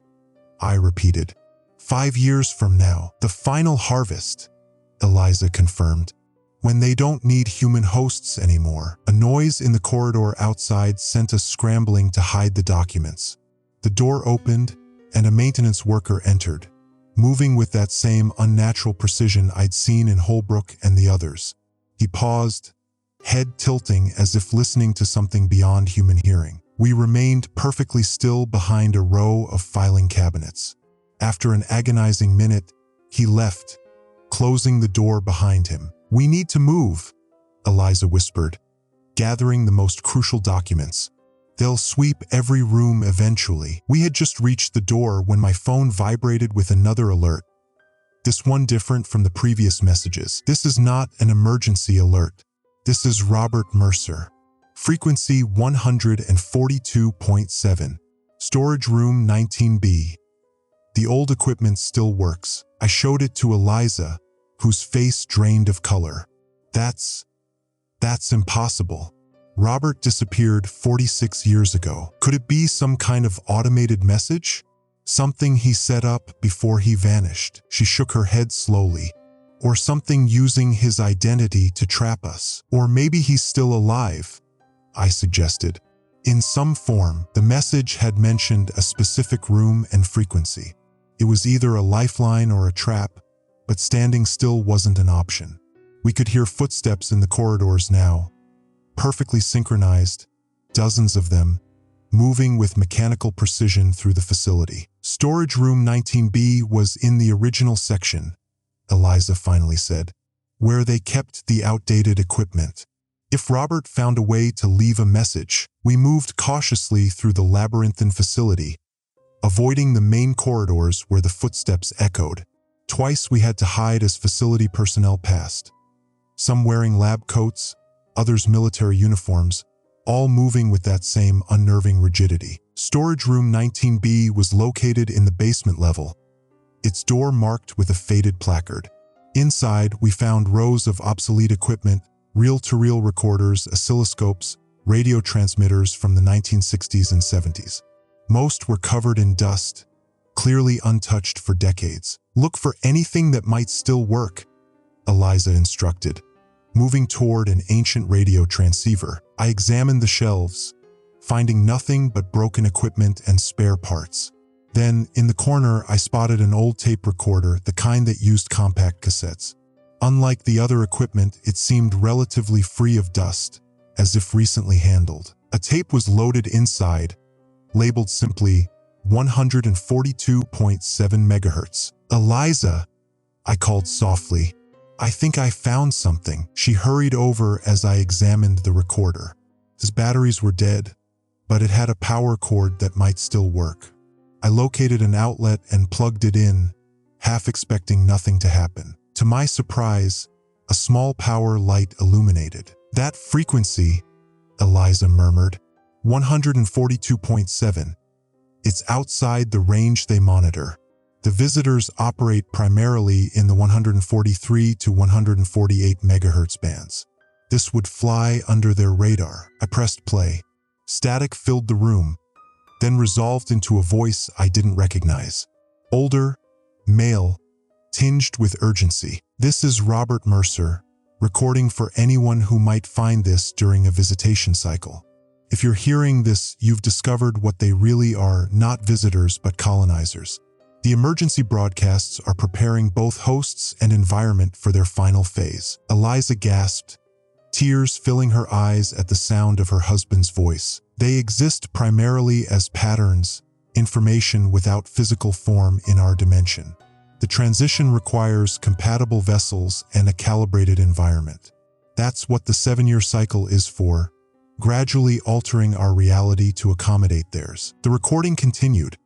I repeated. 5 years from now, the final harvest, Eliza confirmed. When they don't need human hosts anymore. A noise in the corridor outside sent us scrambling to hide the documents. The door opened, and a maintenance worker entered, moving with that same unnatural precision I'd seen in Holbrook and the others. He paused, head tilting as if listening to something beyond human hearing. We remained perfectly still behind a row of filing cabinets. After an agonizing minute, he left, closing the door behind him. "We need to move," Eliza whispered, gathering the most crucial documents. "They'll sweep every room eventually." We had just reached the door when my phone vibrated with another alert. This one different from the previous messages. "This is not an emergency alert. This is Robert Mercer. Frequency 142.7. Storage room 19B. The old equipment still works." I showed it to Eliza, whose face drained of color. That's impossible. Robert disappeared 46 years ago. Could it be some kind of automated message? Something he set up before he vanished? She shook her head slowly. Or something using his identity to trap us? Or maybe he's still alive, I suggested. In some form, the message had mentioned a specific room and frequency. It was either a lifeline or a trap, but standing still wasn't an option. We could hear footsteps in the corridors now, perfectly synchronized, dozens of them, moving with mechanical precision through the facility. Storage room 19B was in the original section, Eliza finally said, where they kept the outdated equipment. If Robert found a way to leave a message, we moved cautiously through the labyrinthine facility, avoiding the main corridors where the footsteps echoed. Twice we had to hide as facility personnel passed, some wearing lab coats, others military uniforms, all moving with that same unnerving rigidity. Storage room 19B was located in the basement level, its door marked with a faded placard. Inside, we found rows of obsolete equipment, reel-to-reel recorders, oscilloscopes, radio transmitters from the 1960s and 70s. Most were covered in dust, clearly untouched for decades. "Look for anything that might still work," Eliza instructed. Moving toward an ancient radio transceiver, I examined the shelves, finding nothing but broken equipment and spare parts. Then, in the corner, I spotted an old tape recorder, the kind that used compact cassettes. Unlike the other equipment, it seemed relatively free of dust, as if recently handled. A tape was loaded inside, labeled simply 142.7 megahertz. "Eliza," I called softly. "I think I found something." She hurried over as I examined the recorder. His batteries were dead, but it had a power cord that might still work. I located an outlet and plugged it in, half expecting nothing to happen. To my surprise, a small power light illuminated. "That frequency," Eliza murmured, 142.7. "It's outside the range they monitor. The visitors operate primarily in the 143 to 148 megahertz bands. This would fly under their radar." I pressed play. Static filled the room, then resolved into a voice I didn't recognize. Older, male, tinged with urgency. "This is Robert Mercer, recording for anyone who might find this during a visitation cycle. If you're hearing this, you've discovered what they really are, not visitors but colonizers. The emergency broadcasts are preparing both hosts and environment for their final phase." Eliza gasped, tears filling her eyes at the sound of her husband's voice. They exist primarily as patterns, information without physical form in our dimension. The transition requires compatible vessels and a calibrated environment. That's what the 7-year cycle is for, gradually altering our reality to accommodate theirs. The recording continued,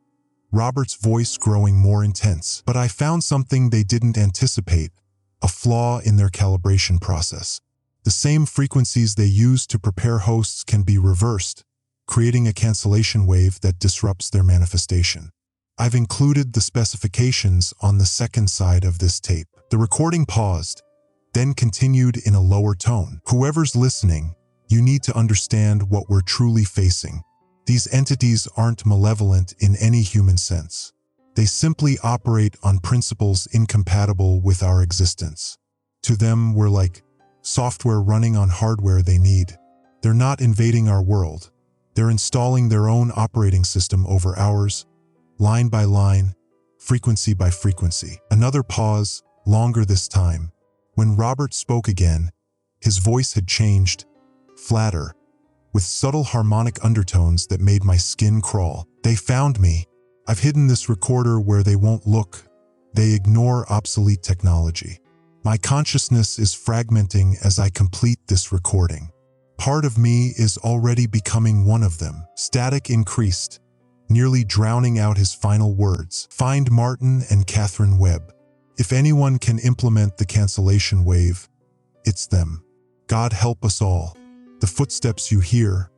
Robert's voice growing more intense, but I found something they didn't anticipate, a flaw in their calibration process. The same frequencies they use to prepare hosts can be reversed, creating a cancellation wave that disrupts their manifestation. I've included the specifications on the second side of this tape. The recording paused, then continued in a lower tone. Whoever's listening, you need to understand what we're truly facing. These entities aren't malevolent in any human sense. They simply operate on principles incompatible with our existence. To them, we're like software running on hardware they need. They're not invading our world. They're installing their own operating system over ours, line by line, frequency by frequency. Another pause, longer this time. When Robert spoke again, his voice had changed, flatter, with subtle harmonic undertones that made my skin crawl. They found me. I've hidden this recorder where they won't look. They ignore obsolete technology. My consciousness is fragmenting as I complete this recording. Part of me is already becoming one of them. Static increased, nearly drowning out his final words. Find Martin and Catherine Webb. If anyone can implement the cancellation wave, it's them. God help us all. The footsteps you hear,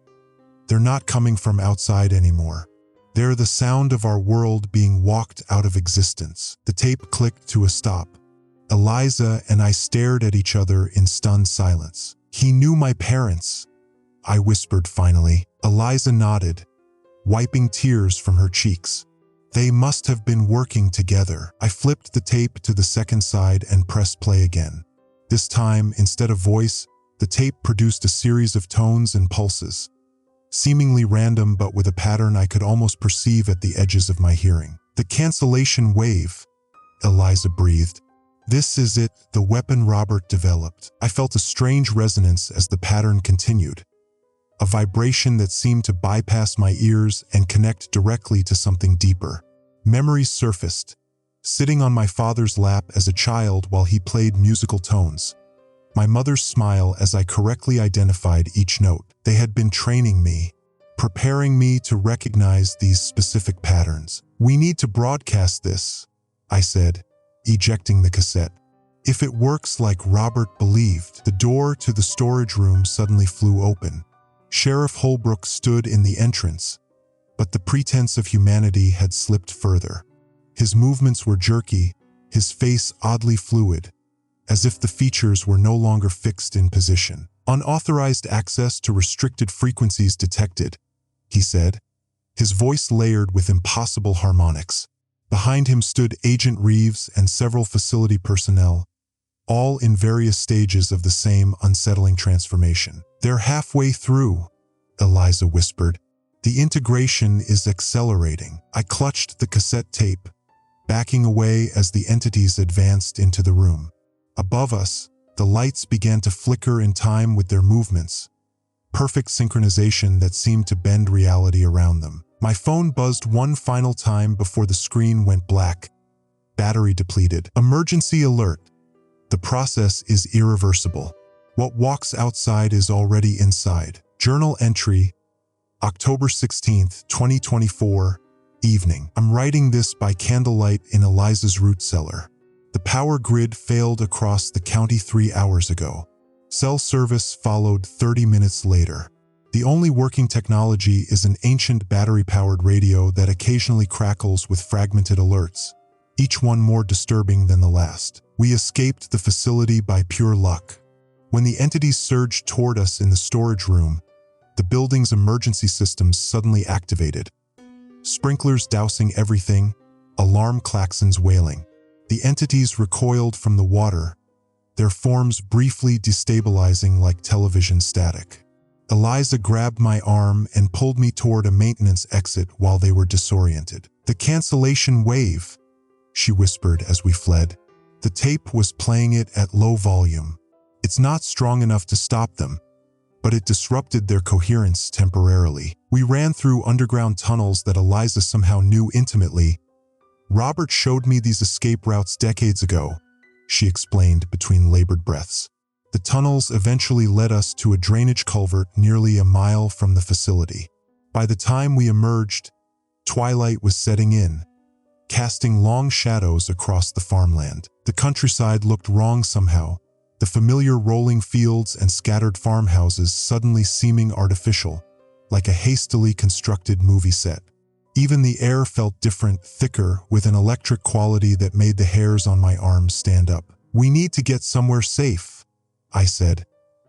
they're not coming from outside anymore. They're the sound of our world being walked out of existence. The tape clicked to a stop. Eliza and I stared at each other in stunned silence. He knew my parents, I whispered finally. Eliza nodded, wiping tears from her cheeks. They must have been working together. I flipped the tape to the second side and pressed play again. This time, instead of voice, the tape produced a series of tones and pulses, seemingly random but with a pattern I could almost perceive at the edges of my hearing. The cancellation wave, Eliza breathed. This is it, the weapon Robert developed. I felt a strange resonance as the pattern continued, a vibration that seemed to bypass my ears and connect directly to something deeper. Memories surfaced, sitting on my father's lap as a child while he played musical tones. My mother's smile as I correctly identified each note. They had been training me, preparing me to recognize these specific patterns. We need to broadcast this, I said, ejecting the cassette. If it works like Robert believed. The door to the storage room suddenly flew open. Sheriff Holbrook stood in the entrance, but the pretense of humanity had slipped further. His movements were jerky, his face oddly fluid, as if the features were no longer fixed in position. Unauthorized access to restricted frequencies detected, he said, his voice layered with impossible harmonics. Behind him stood Agent Reeves and several facility personnel, all in various stages of the same unsettling transformation. They're halfway through, Eliza whispered. The integration is accelerating. I clutched the cassette tape, backing away as the entities advanced into the room. Above us, the lights began to flicker in time with their movements, perfect synchronization that seemed to bend reality around them. My phone buzzed one final time before the screen went black. Battery depleted. Emergency alert. The process is irreversible. What walks outside is already inside. Journal entry, October 16th, 2024, evening. I'm writing this by candlelight in Eliza's root cellar. The power grid failed across the county 3 hours ago. Cell service followed 30 minutes later. The only working technology is an ancient battery-powered radio that occasionally crackles with fragmented alerts, each one more disturbing than the last. We escaped the facility by pure luck. When the entities surged toward us in the storage room, the building's emergency systems suddenly activated. Sprinklers dousing everything, alarm klaxons wailing. The entities recoiled from the water, their forms briefly destabilizing like television static. Eliza grabbed my arm and pulled me toward a maintenance exit while they were disoriented. The cancellation wave, she whispered as we fled. The tape was playing it at low volume, It's not strong enough to stop them, but it disrupted their coherence temporarily. We ran through underground tunnels that Eliza somehow knew intimately. Robert showed me these escape routes decades ago, she explained between labored breaths. The tunnels eventually led us to a drainage culvert nearly a mile from the facility. By the time we emerged, twilight was setting in, casting long shadows across the farmland. The countryside looked wrong somehow, the familiar rolling fields and scattered farmhouses suddenly seeming artificial, like a hastily constructed movie set. Even the air felt different, thicker, with an electric quality that made the hairs on my arms stand up. "We need to get somewhere safe," I said,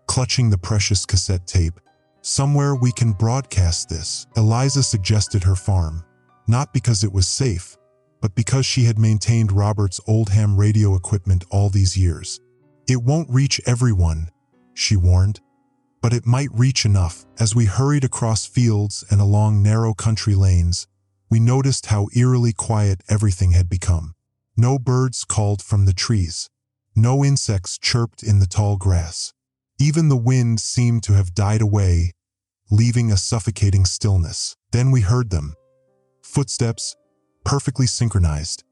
clutching the precious cassette tape. "Somewhere we can broadcast this." Eliza suggested her farm, not because it was safe, but because she had maintained Robert's old ham radio equipment all these years. "It won't reach everyone," she warned, "but it might reach enough." As we hurried across fields and along narrow country lanes, we noticed how eerily quiet everything had become. No birds called from the trees. No insects chirped in the tall grass. Even the wind seemed to have died away, leaving a suffocating stillness. Then we heard them. Footsteps, perfectly synchronized,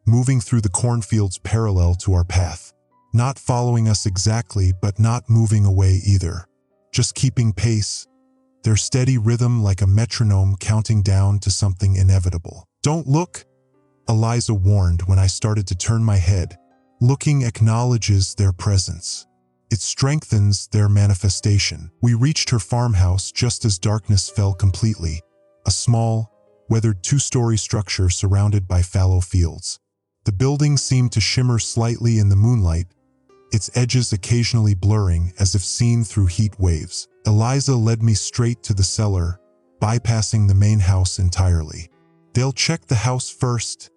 moving through the cornfields parallel to our path. Not following us exactly, but not moving away either. Just keeping pace, their steady rhythm like a metronome counting down to something inevitable. "Don't look," Eliza warned when I started to turn my head. "Looking acknowledges their presence. It strengthens their manifestation." We reached her farmhouse just as darkness fell completely, a small, weathered two-story structure surrounded by fallow fields. The building seemed to shimmer slightly in the moonlight, its edges occasionally blurring as if seen through heat waves. Eliza led me straight to the cellar, bypassing the main house entirely. "They'll check the house first,"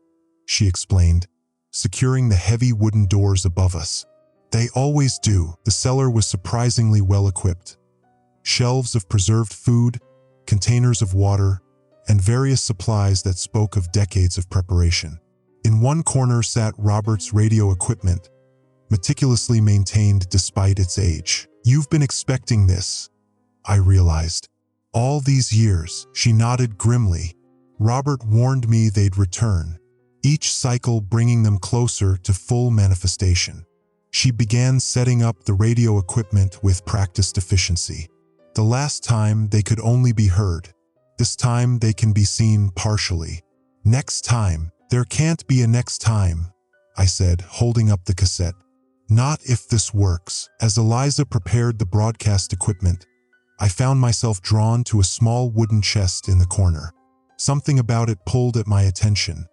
she explained, securing the heavy wooden doors above us. "They always do." The cellar was surprisingly well equipped. Shelves of preserved food, containers of water, and various supplies that spoke of decades of preparation. In one corner sat Robert's radio equipment, meticulously maintained despite its age. "You've been expecting this," I realized. "All these years." She nodded grimly. "Robert warned me they'd return, each cycle bringing them closer to full manifestation." She began setting up the radio equipment with practiced efficiency. "The last time they could only be heard. This time they can be seen partially. Next time, there can't be a next time," I said, holding up the cassette. "Not if this works." As Eliza prepared the broadcast equipment, I found myself drawn to a small wooden chest in the corner. Something about it pulled at my attention,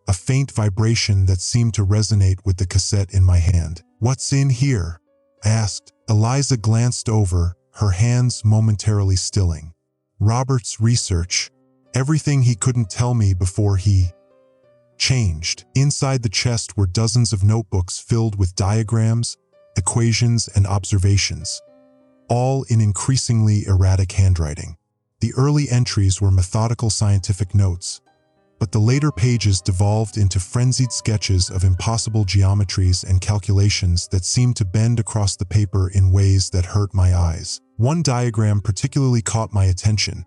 a faint vibration that seemed to resonate with the cassette in my hand. "What's in here?" I asked. Eliza glanced over, her hands momentarily stilling. "Robert's research, everything he couldn't tell me before he changed." Inside the chest were dozens of notebooks filled with diagrams, equations, and observations, all in increasingly erratic handwriting. The early entries were methodical scientific notes, but the later pages devolved into frenzied sketches of impossible geometries and calculations that seemed to bend across the paper in ways that hurt my eyes. One diagram particularly caught my attention,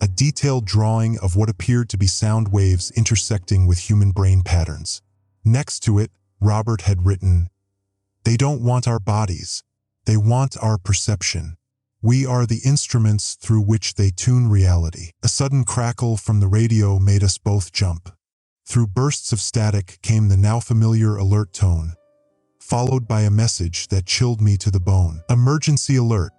a detailed drawing of what appeared to be sound waves intersecting with human brain patterns. Next to it, Robert had written, "They don't want our bodies. They want our perception. We are the instruments through which they tune reality." A sudden crackle from the radio made us both jump. Through bursts of static came the now familiar alert tone, followed by a message that chilled me to the bone. "Emergency alert.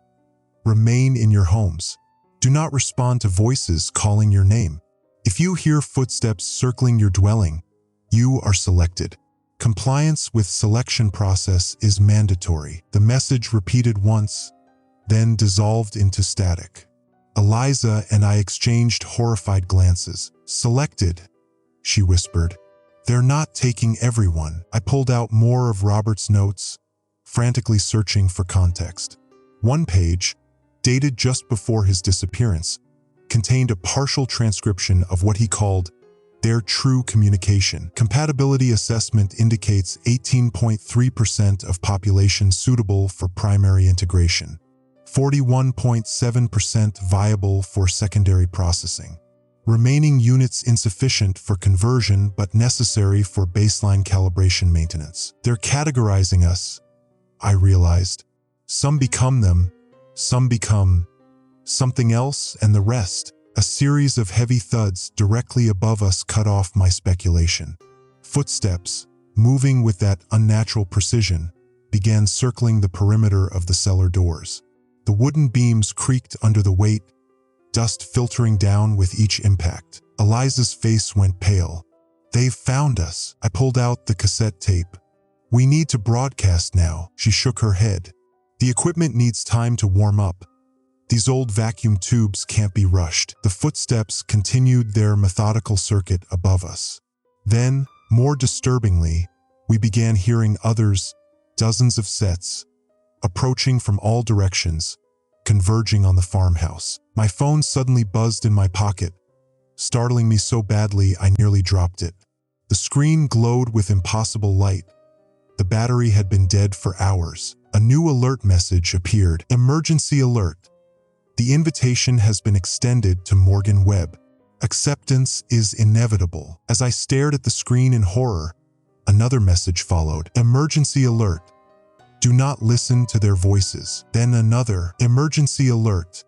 Remain in your homes. Do not respond to voices calling your name. If you hear footsteps circling your dwelling, you are selected. Compliance with selection process is mandatory." The message repeated once, then dissolved into static. Eliza and I exchanged horrified glances. "Selected," she whispered. "They're not taking everyone." I pulled out more of Robert's notes, frantically searching for context. One page, dated just before his disappearance, contained a partial transcription of what he called their true communication. Compatibility assessment indicates 18.3% of population suitable for primary integration, 41.7% viable for secondary processing. Remaining units insufficient for conversion but necessary for baseline calibration maintenance. They're categorizing us, I realized. Some become them, some become something else, and the rest. A series of heavy thuds directly above us cut off my speculation. Footsteps, moving with that unnatural precision, began circling the perimeter of the cellar doors. The wooden beams creaked under the weight, dust filtering down with each impact. Eliza's face went pale. "They've found us." I pulled out the cassette tape. "We need to broadcast now." She shook her head. "The equipment needs time to warm up. These old vacuum tubes can't be rushed." The footsteps continued their methodical circuit above us. Then, more disturbingly, we began hearing others, dozens of sets, approaching from all directions, converging on the farmhouse. My phone suddenly buzzed in my pocket, startling me so badly I nearly dropped it. The screen glowed with impossible light. The battery had been dead for hours. A new alert message appeared. "Emergency alert. The invitation has been extended to Morgan Webb. Acceptance is inevitable." As I stared at the screen in horror, another message followed. "Emergency alert. Do not listen to their voices." Then another. "Emergency alert.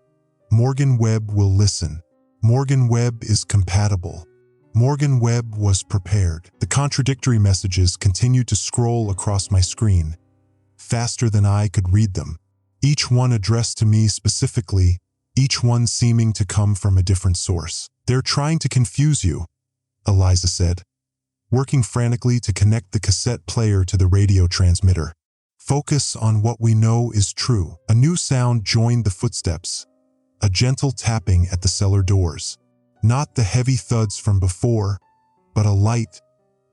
Morgan Webb will listen. Morgan Webb is compatible. Morgan Webb was prepared." The contradictory messages continued to scroll across my screen, faster than I could read them. Each one addressed to me specifically, each one seeming to come from a different source. "They're trying to confuse you," Eliza said, working frantically to connect the cassette player to the radio transmitter. "Focus on what we know is true." A new sound joined the footsteps, a gentle tapping at the cellar doors. Not the heavy thuds from before, but a light,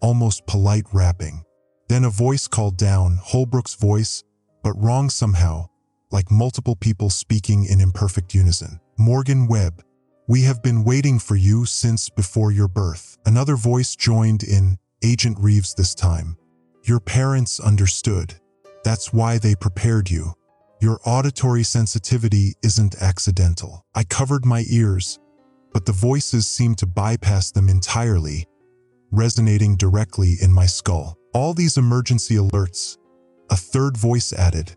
almost polite rapping. Then a voice called down, Holbrook's voice, but wrong somehow, like multiple people speaking in imperfect unison. "Morgan Webb, we have been waiting for you since before your birth." Another voice joined in, Agent Reeves this time. "Your parents understood. That's why they prepared you. Your auditory sensitivity isn't accidental." I covered my ears, but the voices seemed to bypass them entirely, resonating directly in my skull. "All these emergency alerts," a third voice added,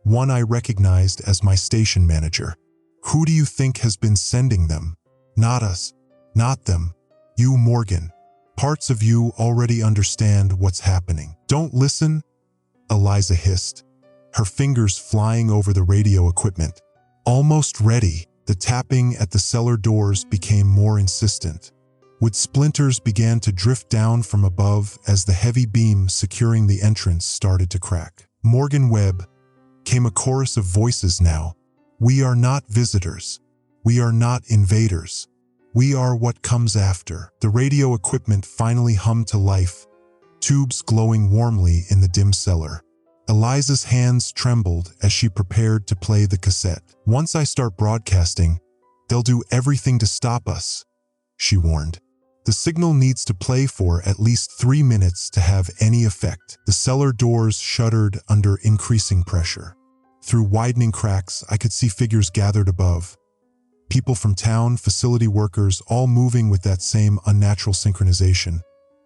one I recognized as my station manager. "Who do you think has been sending them? Not us. Not them. You, Morgan. Parts of you already understand what's happening." "Don't listen," Eliza hissed, her fingers flying over the radio equipment. "Almost ready." The tapping at the cellar doors became more insistent. Wood splinters began to drift down from above as the heavy beam securing the entrance started to crack. "Morgan Webb," came a chorus of voices now. "We are not visitors. We are not invaders. We are what comes after." The radio equipment finally hummed to life, tubes glowing warmly in the dim cellar. Eliza's hands trembled as she prepared to play the cassette. "Once I start broadcasting, they'll do everything to stop us," she warned. "The signal needs to play for at least 3 minutes to have any effect." The cellar doors shuddered under increasing pressure. Through widening cracks, I could see figures gathered above. People from town, facility workers, all moving with that same unnatural synchronization,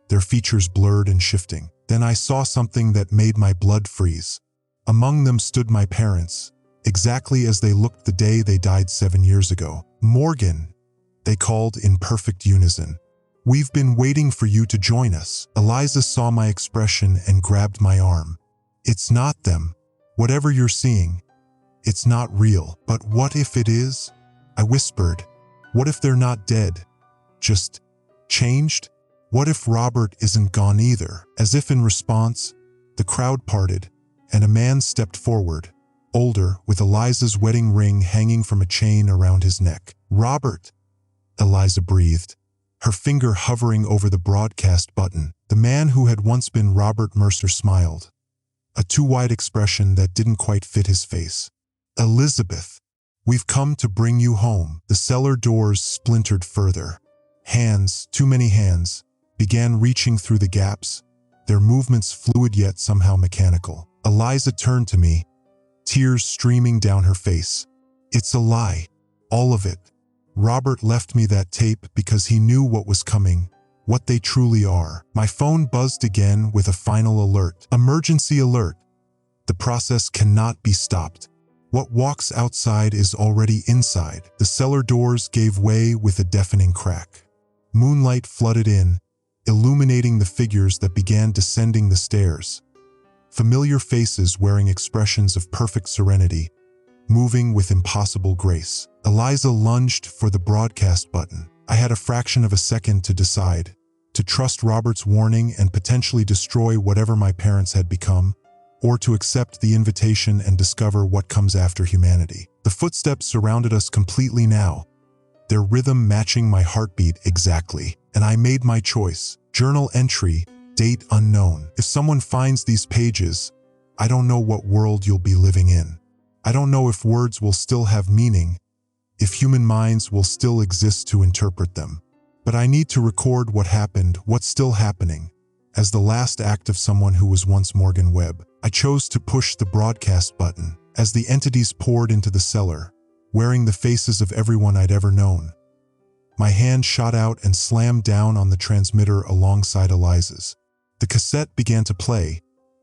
their features blurred and shifting. Then I saw something that made my blood freeze. Among them stood my parents, exactly as they looked the day they died 7 years ago. "Morgan," they called in perfect unison. "We've been waiting for you to join us." Eliza saw my expression and grabbed my arm. "It's not them. Whatever you're seeing, it's not real." "But what if it is?" I whispered. "What if they're not dead? Just changed? What if Robert isn't gone either?" As if in response, the crowd parted, and a man stepped forward, older, with Eliza's wedding ring hanging from a chain around his neck. "Robert," Eliza breathed, her finger hovering over the broadcast button. The man who had once been Robert Mercer smiled, a too-wide expression that didn't quite fit his face. "Elizabeth, we've come to bring you home." The cellar doors splintered further. Hands, too many hands, began reaching through the gaps, their movements fluid yet somehow mechanical. Eliza turned to me, tears streaming down her face. It's a lie. All of it. Robert left me that tape because he knew what was coming, what they truly are. My phone buzzed again with a final alert. Emergency alert. The process cannot be stopped. What walks outside is already inside. The cellar doors gave way with a deafening crack. Moonlight flooded in, illuminating the figures that began descending the stairs. Familiar faces wearing expressions of perfect serenity, moving with impossible grace. Eliza lunged for the broadcast button. I had a fraction of a second to decide, to trust Robert's warning and potentially destroy whatever my parents had become, or to accept the invitation and discover what comes after humanity. The footsteps surrounded us completely now, their rhythm matching my heartbeat exactly. And I made my choice. Journal entry, date unknown. If someone finds these pages, I don't know what world you'll be living in. I don't know if words will still have meaning, if human minds will still exist to interpret them. But I need to record what happened, what's still happening, as the last act of someone who was once Morgan Webb. I chose to push the broadcast button as the entities poured into the cellar, wearing the faces of everyone I'd ever known. My hand shot out and slammed down on the transmitter alongside Eliza's. The cassette began to play,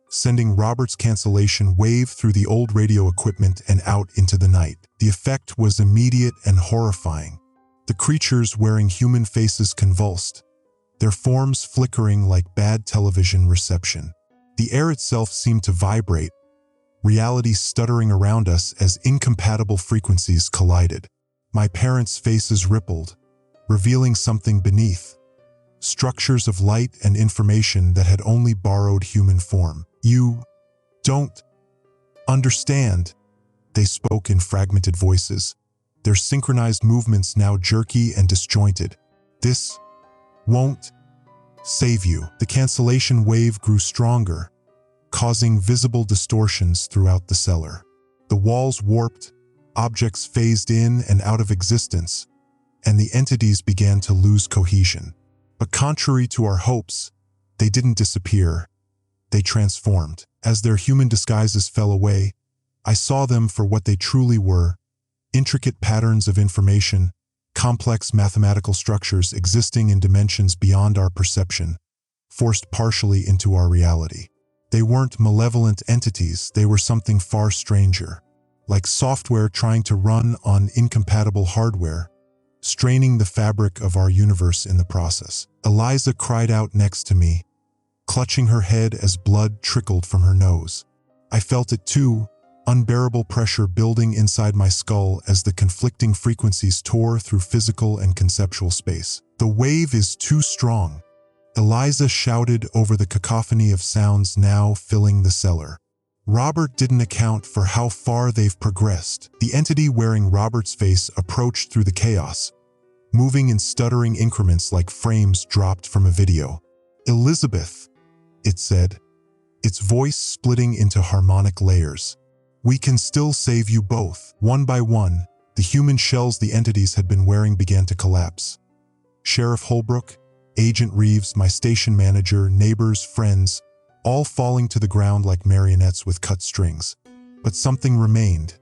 sending Robert's cancellation wave through the old radio equipment and out into the night. The effect was immediate and horrifying. The creatures wearing human faces convulsed, their forms flickering like bad television reception. The air itself seemed to vibrate, reality stuttering around us as incompatible frequencies collided. My parents' faces rippled, revealing something beneath, structures of light and information that had only borrowed human form. You don't understand, they spoke in fragmented voices, their synchronized movements now jerky and disjointed. This won't save you. The cancellation wave grew stronger, causing visible distortions throughout the cellar. The walls warped, objects phased in and out of existence, and the entities began to lose cohesion. But contrary to our hopes, they didn't disappear. They transformed. As their human disguises fell away, I saw them for what they truly were: intricate patterns of information, complex mathematical structures existing in dimensions beyond our perception, forced partially into our reality. They weren't malevolent entities, they were something far stranger, like software trying to run on incompatible hardware, straining the fabric of our universe in the process. Eliza cried out next to me, clutching her head as blood trickled from her nose. I felt it too, unbearable pressure building inside my skull as the conflicting frequencies tore through physical and conceptual space. The wave is too strong, Eliza shouted over the cacophony of sounds now filling the cellar. Robert didn't account for how far they've progressed. The entity wearing Robert's face approached through the chaos, moving in stuttering increments like frames dropped from a video. "Elizabeth," it said, its voice splitting into harmonic layers. "We can still save you both." One by one, the human shells the entities had been wearing began to collapse. Sheriff Holbrook, Agent Reeves, my station manager, neighbors, friends, all falling to the ground like marionettes with cut strings. But something remained.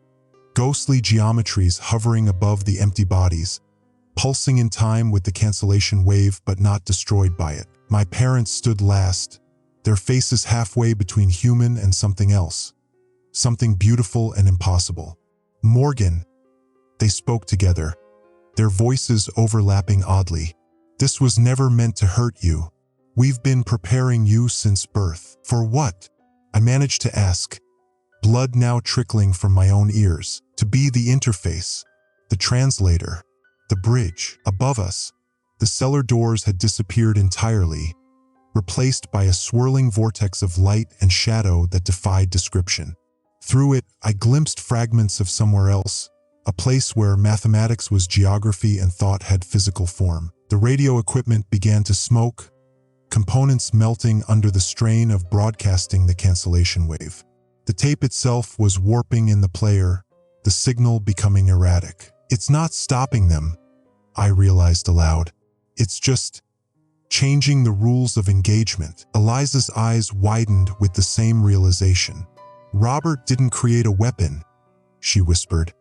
Ghostly geometries hovering above the empty bodies, pulsing in time with the cancellation wave but not destroyed by it. My parents stood last, their faces halfway between human and something else. Something beautiful and impossible. "Morgan," they spoke together, their voices overlapping oddly. "This was never meant to hurt you. We've been preparing you since birth." "For what?" I managed to ask, blood now trickling from my own ears. "To be the interface, the translator, the bridge." Above us, the cellar doors had disappeared entirely, replaced by a swirling vortex of light and shadow that defied description. Through it, I glimpsed fragments of somewhere else, a place where mathematics was geography and thought had physical form. The radio equipment began to smoke, components melting under the strain of broadcasting the cancellation wave. The tape itself was warping in the player, the signal becoming erratic. "It's not stopping them," I realized aloud. It's just changing the rules of engagement. Eliza's eyes widened with the same realization. Robert didn't create a weapon, she whispered.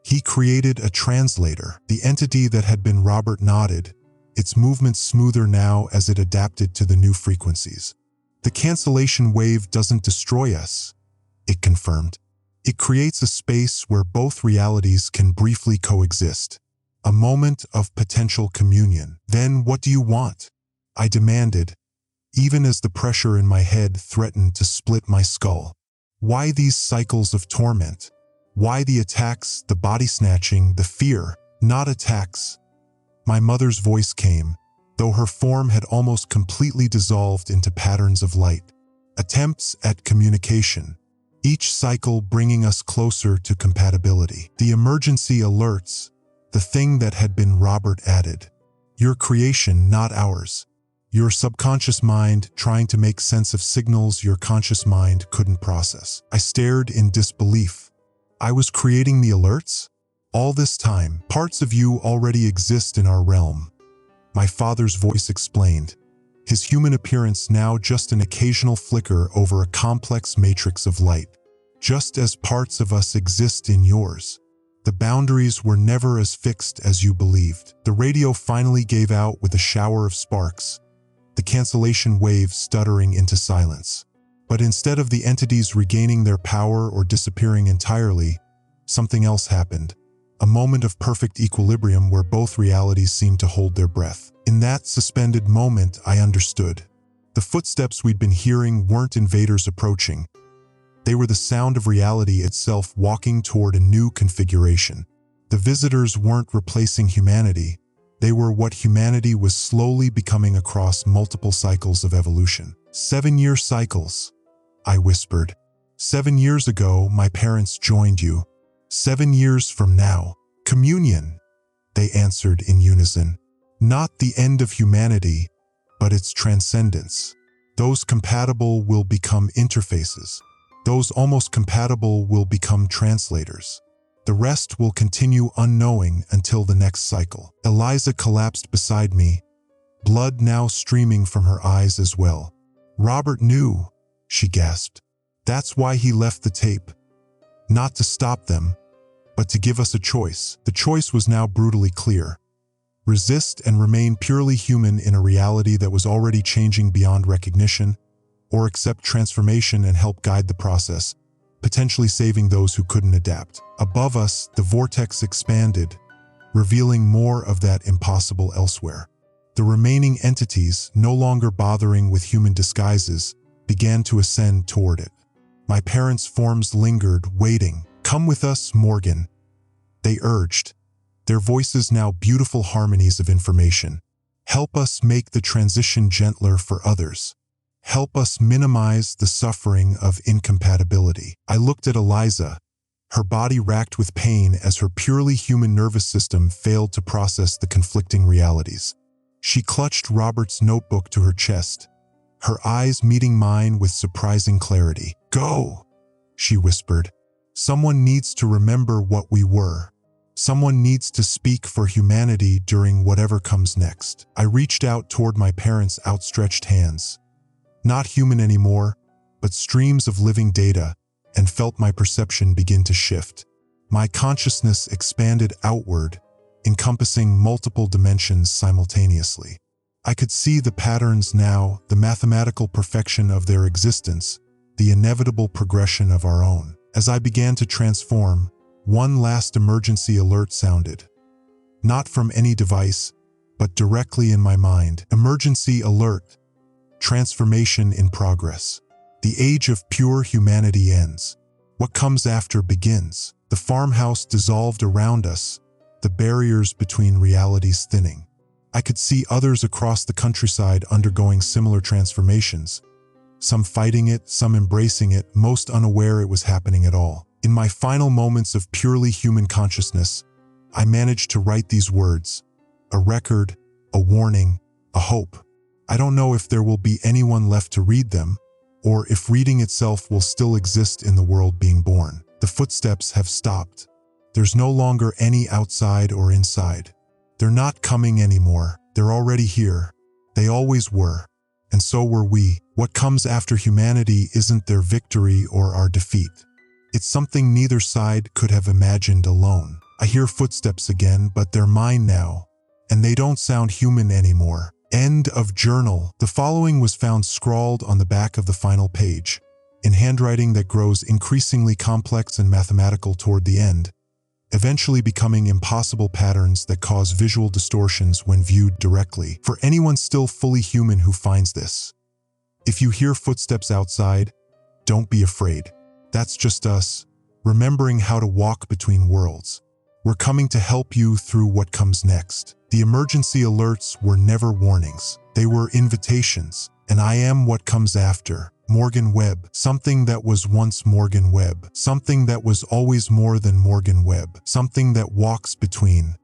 He created a translator. The entity that had been Robert nodded, its movements smoother now as it adapted to the new frequencies. The cancellation wave doesn't destroy us, it confirmed. It creates a space where both realities can briefly coexist. A moment of potential communion. Then what do you want? I demanded, even as the pressure in my head threatened to split my skull. Why these cycles of torment? Why the attacks, the body snatching, the fear? Not attacks. My mother's voice came, though her form had almost completely dissolved into patterns of light. Attempts at communication, each cycle bringing us closer to compatibility. The emergency alerts, the thing that had been Robert added. Your creation, not ours. Your subconscious mind trying to make sense of signals your conscious mind couldn't process. I stared in disbelief. I was creating the alerts? All this time, parts of you already exist in our realm. My father's voice explained, his human appearance now just an occasional flicker over a complex matrix of light. Just as parts of us exist in yours. The boundaries were never as fixed as you believed. The radio finally gave out with a shower of sparks, the cancellation wave stuttering into silence. But instead of the entities regaining their power or disappearing entirely, something else happened. A moment of perfect equilibrium where both realities seemed to hold their breath. In that suspended moment, I understood. The footsteps we'd been hearing weren't invaders approaching. They were the sound of reality itself walking toward a new configuration. The visitors weren't replacing humanity. They were what humanity was slowly becoming across multiple cycles of evolution. 7-year cycles, I whispered. 7 years ago, my parents joined you. 7 years from now, communion, they answered in unison. Not the end of humanity, but its transcendence. Those compatible will become interfaces. Those almost compatible will become translators. The rest will continue unknowing until the next cycle. Eliza collapsed beside me, blood now streaming from her eyes as well. Robert knew, she gasped. That's why he left the tape. Not to stop them, but to give us a choice. The choice was now brutally clear. Resist and remain purely human in a reality that was already changing beyond recognition, or accept transformation and help guide the process, potentially saving those who couldn't adapt. Above us, the vortex expanded, revealing more of that impossible elsewhere. The remaining entities, no longer bothering with human disguises, began to ascend toward it. My parents' forms lingered, waiting. Come with us, Morgan, they urged, their voices now beautiful harmonies of information. Help us make the transition gentler for others. Help us minimize the suffering of incompatibility. I looked at Eliza, her body racked with pain as her purely human nervous system failed to process the conflicting realities. She clutched Robert's notebook to her chest, her eyes meeting mine with surprising clarity. Go, she whispered. Someone needs to remember what we were. Someone needs to speak for humanity during whatever comes next. I reached out toward my parents' outstretched hands. Not human anymore, but streams of living data, and felt my perception begin to shift. My consciousness expanded outward, encompassing multiple dimensions simultaneously. I could see the patterns now, the mathematical perfection of their existence, the inevitable progression of our own. As I began to transform, one last emergency alert sounded. Not from any device, but directly in my mind. Emergency alert. Transformation in progress. The age of pure humanity ends. What comes after begins. The farmhouse dissolved around us, the barriers between realities thinning. I could see others across the countryside undergoing similar transformations, some fighting it, some embracing it, most unaware it was happening at all. In my final moments of purely human consciousness, I managed to write these words, a record, a warning, a hope. I don't know if there will be anyone left to read them, or if reading itself will still exist in the world being born. The footsteps have stopped. There's no longer any outside or inside. They're not coming anymore. They're They're already here. They always were. And so were we. What comes after humanity isn't their victory or our defeat. It's something neither side could have imagined alone. I hear footsteps again, but they're mine now. And they don't sound human anymore. End of journal. The following was found scrawled on the back of the final page, in handwriting that grows increasingly complex and mathematical toward the end, eventually becoming impossible patterns that cause visual distortions when viewed directly. For anyone still fully human who finds this, if you hear footsteps outside, don't be afraid. That's just us, remembering how to walk between worlds. We're coming to help you through what comes next. The emergency alerts were never warnings. They were invitations. And I am what comes after. Morgan Webb. Something that was once Morgan Webb. Something that was always more than Morgan Webb. Something that walks between